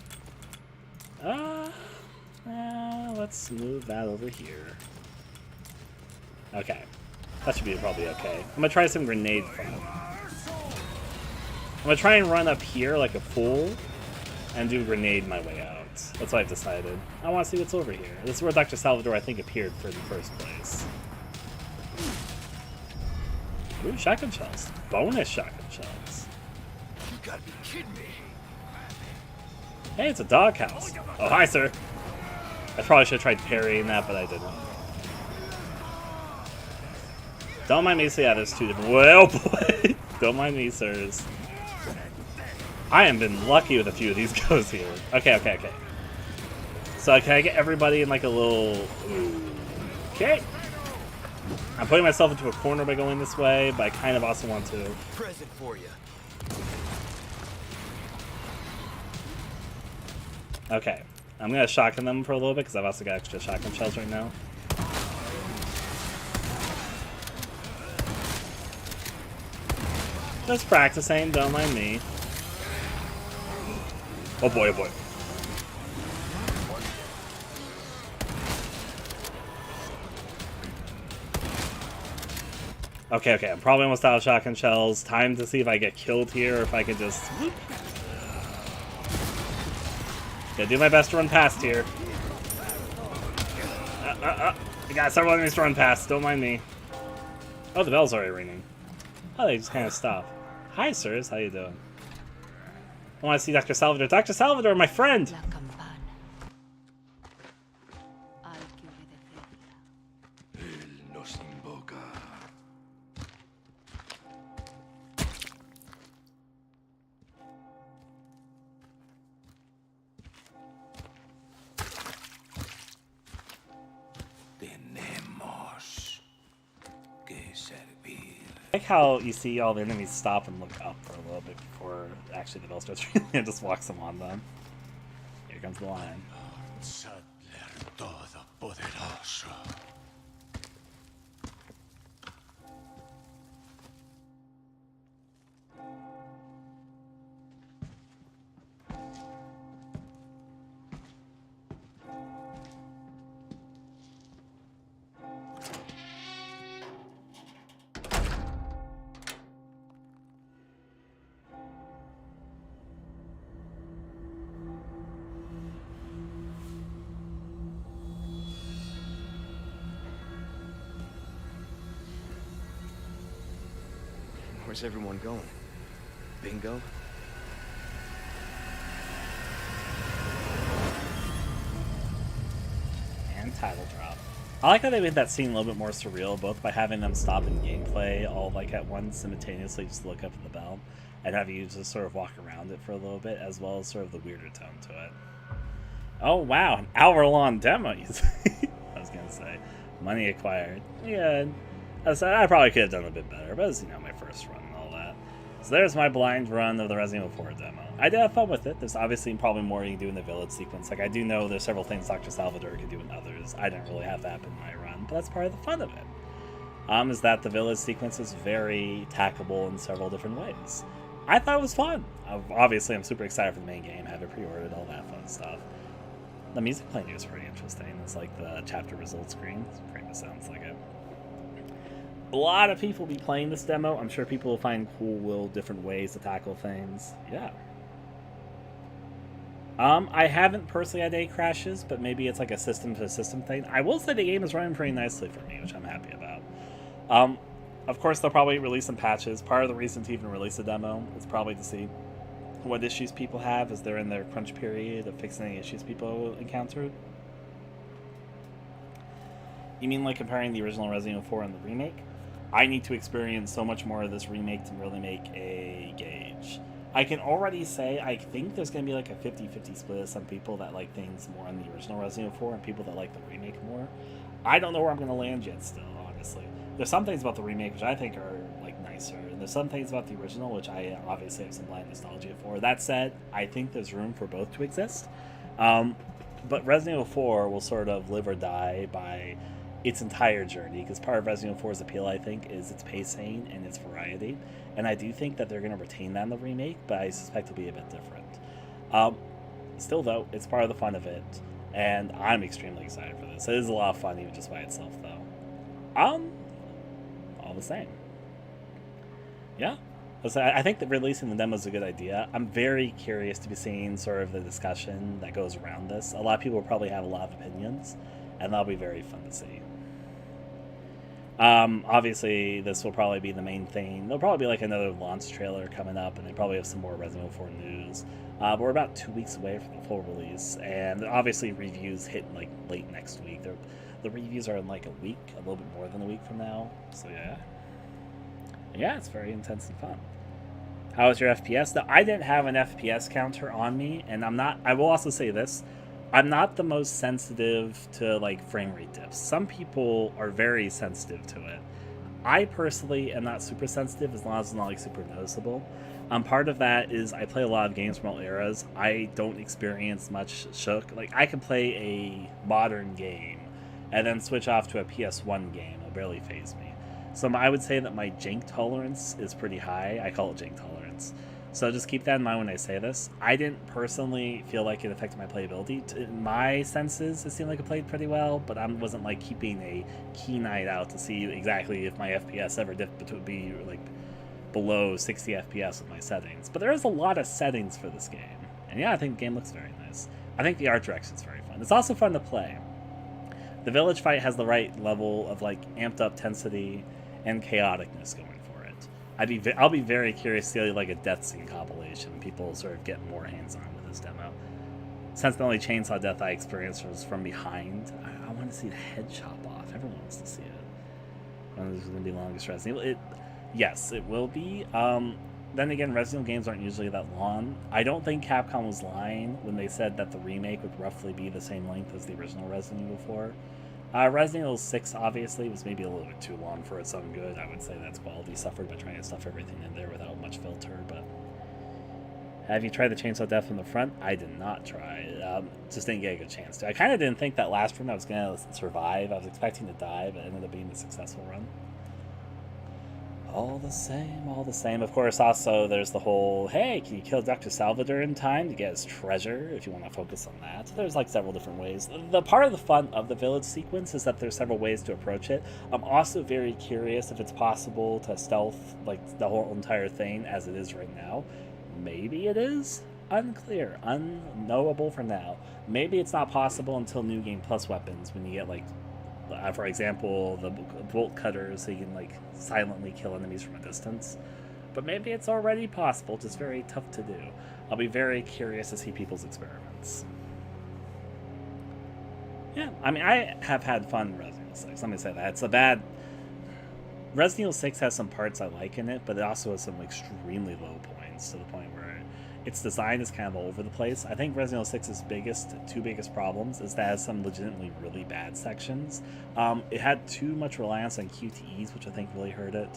Let's move that over here. Okay. That should be probably okay. I'm going to try some grenade fun. I'm going to try and run up here like a fool and do grenade my way out. That's what I've decided. I want to see what's over here. This is where Dr. Salvador, I think, appeared for the first place. Ooh, shotgun shells. Bonus shotgun shells. You gotta be kidding me. Hey, it's a doghouse. Oh, hi, sir. I probably should have tried parrying that, but I didn't. Don't mind me, so yeah, there's 2 different... Well, boy! Don't mind me, sirs. I have been lucky with a few of these goes here. Okay. So can I get everybody in like a little... Okay. I'm putting myself into a corner by going this way, but I kind of also want to... Present for you. Okay. I'm going to shotgun them for a little bit, because I've also got extra shotgun shells right now. Just practicing, don't mind me. Oh boy, oh boy. Okay, I'm probably almost out of shotgun shells. Time to see if I get killed here or if I can just... Whoop. Gotta do my best to run past here. I got several enemies to run past, don't mind me. Oh, the bell's already ringing. Oh, they just kind of stop. Hi, sirs, how you doing? I want to see Dr. Salvador. Dr. Salvador, my friend! I like how you see all the enemies stop and look up for a little bit before actually the bell starts ringing and just walks them on them. Here comes the line. Where's everyone going? Bingo? And title drop. I like how they made that scene a little bit more surreal, both by having them stop in gameplay all like at once simultaneously, just look up at the bell, and have you just sort of walk around it for a little bit, as well as sort of the weirder tone to it. Oh wow, an hour-long demo. I was gonna say, money acquired. Yeah, I probably could have done a bit better, but it's, you know, my first run and all that. So there's my blind run of the Resident Evil 4 demo. I did have fun with it. There's obviously probably more you can do in the village sequence. Like, I do know there's several things Dr. Salvador could do in others. I didn't really have that happen in my run, but that's part of the fun of it. Is that the village sequence is very tackable in several different ways. I thought it was fun. Obviously, I'm super excited for the main game. Have it pre-ordered, all that fun stuff. The music playing is pretty interesting. It's like the chapter result screen. It pretty much sounds like it. A lot of people will be playing this demo. I'm sure people will find cool different ways to tackle things. Yeah. I haven't personally had any crashes, but maybe it's like a system-to-system thing. I will say the game is running pretty nicely for me, which I'm happy about. Of course, they'll probably release some patches. Part of the reason to even release a demo is probably to see what issues people have as they're in their crunch period of fixing any issues people encountered. You mean like comparing the original Resident Evil 4 and the remake? I need to experience so much more of this remake to really make a gauge. I can already say I think there's going to be like a 50-50 split of some people that like things more on the original Resident Evil 4 and people that like the remake more. I don't know where I'm going to land yet still, honestly. There's some things about the remake which I think are like nicer, and there's some things about the original which I obviously have some blind nostalgia for. That said, I think there's room for both to exist. But Resident Evil 4 will sort of live or die by its entire journey, because part of Resident Evil 4's appeal, I think, is its pacing and its variety. And I do think that they're going to retain that in the remake, but I suspect it'll be a bit different. Still, though, it's part of the fun of it, and I'm extremely excited for this. It is a lot of fun, even just by itself, though. All the same. Yeah. I think that releasing the demo is a good idea. I'm very curious to be seeing sort of the discussion that goes around this. A lot of people will probably have a lot of opinions, and that'll be very fun to see. Obviously, this will probably be the main thing. There'll probably be like another launch trailer coming up, and they probably have some more Resident Evil 4 news. But we're about 2 weeks away from the full release, and obviously reviews hit like late next week. The reviews are in like a week, a little bit more than a week from now. So yeah, it's very intense and fun. How was your FPS? Now, I didn't have an FPS counter on me, and I will also say this. I'm not the most sensitive to like frame rate dips. Some people are very sensitive to it. I personally am not super sensitive as long as it's not like super noticeable. Part of that is I play a lot of games from all eras. I don't experience much shook. Like I can play a modern game and then switch off to a PS1 game. It'll barely faze me. So I would say that my jank tolerance is pretty high. I call it jank tolerance. So just keep that in mind when I say this. I didn't personally feel like it affected my playability. In my senses, it seemed like it played pretty well, but I wasn't like keeping a keen eye out to see exactly if my FPS ever dipped to be like below 60 FPS with my settings. But there is a lot of settings for this game. And yeah, I think the game looks very nice. I think the art direction is very fun. It's also fun to play. The village fight has the right level of like amped up intensity and chaoticness going for it. I'll be very curious to see like a death scene compilation. People sort of get more hands-on with this demo. Since the only chainsaw death I experienced was from behind, I want to see the head chop off. Everyone wants to see it. This is going to be longest Resident Evil. Yes, it will be. Then again, Resident Evil games aren't usually that long. I don't think Capcom was lying when they said that the remake would roughly be the same length as the original Resident Evil 4. Resident Evil 6 obviously was maybe a little bit too long for its own good. I would say that's quality suffered by trying to stuff everything in there without much filter. But have you tried the chainsaw death from the front? I did not try it. Just didn't get a good chance to. I kind of didn't think that last run I was going to survive. I was expecting to die, but it ended up being a successful run. All the same. Of course, also, there's the whole, hey, can you kill Dr. Salvador in time to get his treasure, if you want to focus on that? There's, like, several different ways. The part of the fun of the village sequence is that there's several ways to approach it. I'm also very curious if it's possible to stealth, like, the whole entire thing as it is right now. Maybe it is. Unclear. Unknowable for now. Maybe it's not possible until New Game Plus weapons, when you get, like, for example, the bolt cutters, so you can like silently kill enemies from a distance. but maybe it's already possible, just very tough to do. I'll be very curious to see people's experiments. Yeah, I mean, I have had fun in Resident Evil 6. Let me say that. It's a bad... Resident Evil 6 has some parts I like in it, but it also has some extremely low points, to the point where its design is kind of all over the place. I think Resident Evil 6's two biggest problems is that it has some legitimately really bad sections. It had too much reliance on QTEs, which I think really hurt it,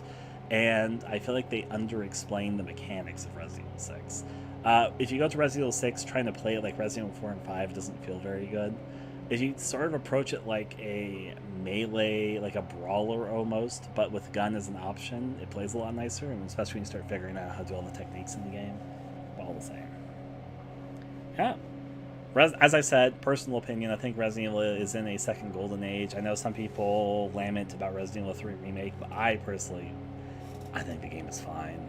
and I feel like they underexplained the mechanics of Resident Evil 6. If you go to Resident Evil 6, trying to play it like Resident Evil 4 and 5 doesn't feel very good. If you sort of approach it like a melee, like a brawler almost, but with gun as an option, it plays a lot nicer, and especially when you start figuring out how to do all the techniques in the game. All the same. Yeah. As I said, personal opinion, I think Resident Evil is in a second golden age. I know some people lament about Resident Evil 3 Remake, but I think the game is fine.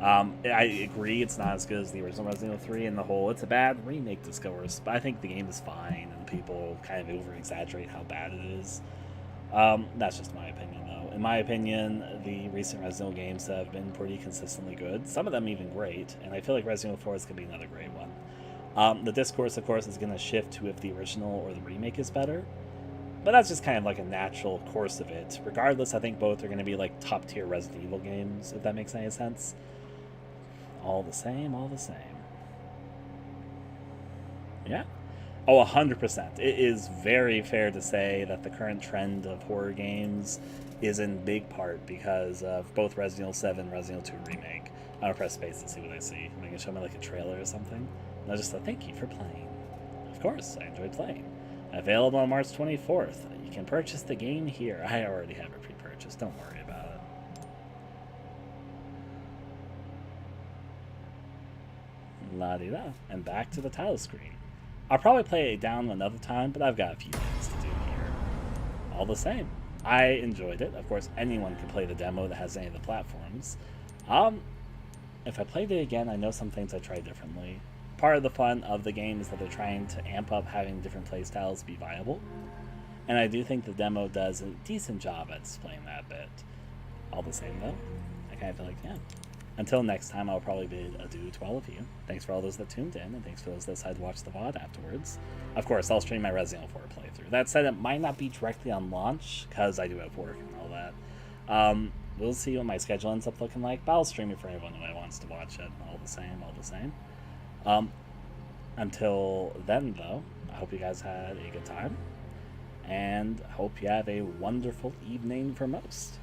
I agree it's not as good as the original Resident Evil 3 in the whole it's a bad remake discourse, but I think the game is fine, and people kind of over-exaggerate how bad it is. That's just my opinion, though. In my opinion, the recent Resident Evil games have been pretty consistently good, some of them even great, and I feel like Resident Evil 4 is going to be another great one. The discourse, of course, is going to shift to if the original or the remake is better, but that's just kind of like a natural course of it. Regardless, I think both are going to be like top-tier Resident Evil games, if that makes any sense. All the same, all the same. Yeah. Oh, 100%. It is very fair to say that the current trend of horror games is in big part because of both Resident Evil 7 and Resident Evil 2 Remake. I'm going to press space and see what I see. Am I going to show me like a trailer or something? And I just thought, thank you for playing. Of course, I enjoyed playing. Available on March 24th. You can purchase the game here. I already have it pre-purchased. Don't worry about it. La-di-da. And back to the title screen. I'll probably play it down another time, but I've got a few things to do here. All the same. I enjoyed it. Of course, anyone can play the demo that has any of the platforms. If I played it again, I know some things I tried differently. Part of the fun of the game is that they're trying to amp up having different playstyles be viable. And I do think the demo does a decent job at displaying that bit. All the same, though, I kind of feel like, yeah. Until next time, I'll probably bid adieu to all of you. Thanks for all those that tuned in, and thanks for those that decided to watch the VOD afterwards. Of course, I'll stream my Resident Evil 4 playthrough. That said, it might not be directly on launch, because I do have work and all that. We'll see what my schedule ends up looking like, but I'll stream it for anyone who wants to watch it. All the same, all the same. Until then, though, I hope you guys had a good time, and I hope you have a wonderful evening for most.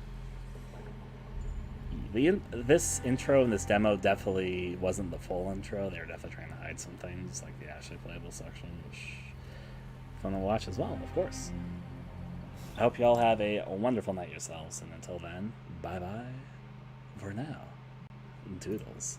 This intro and this demo definitely wasn't the full intro. They were definitely trying to hide some things, like the actually playable section, which is fun to watch as well, of course. I hope you all have a wonderful night yourselves, and until then, bye-bye for now. Doodles.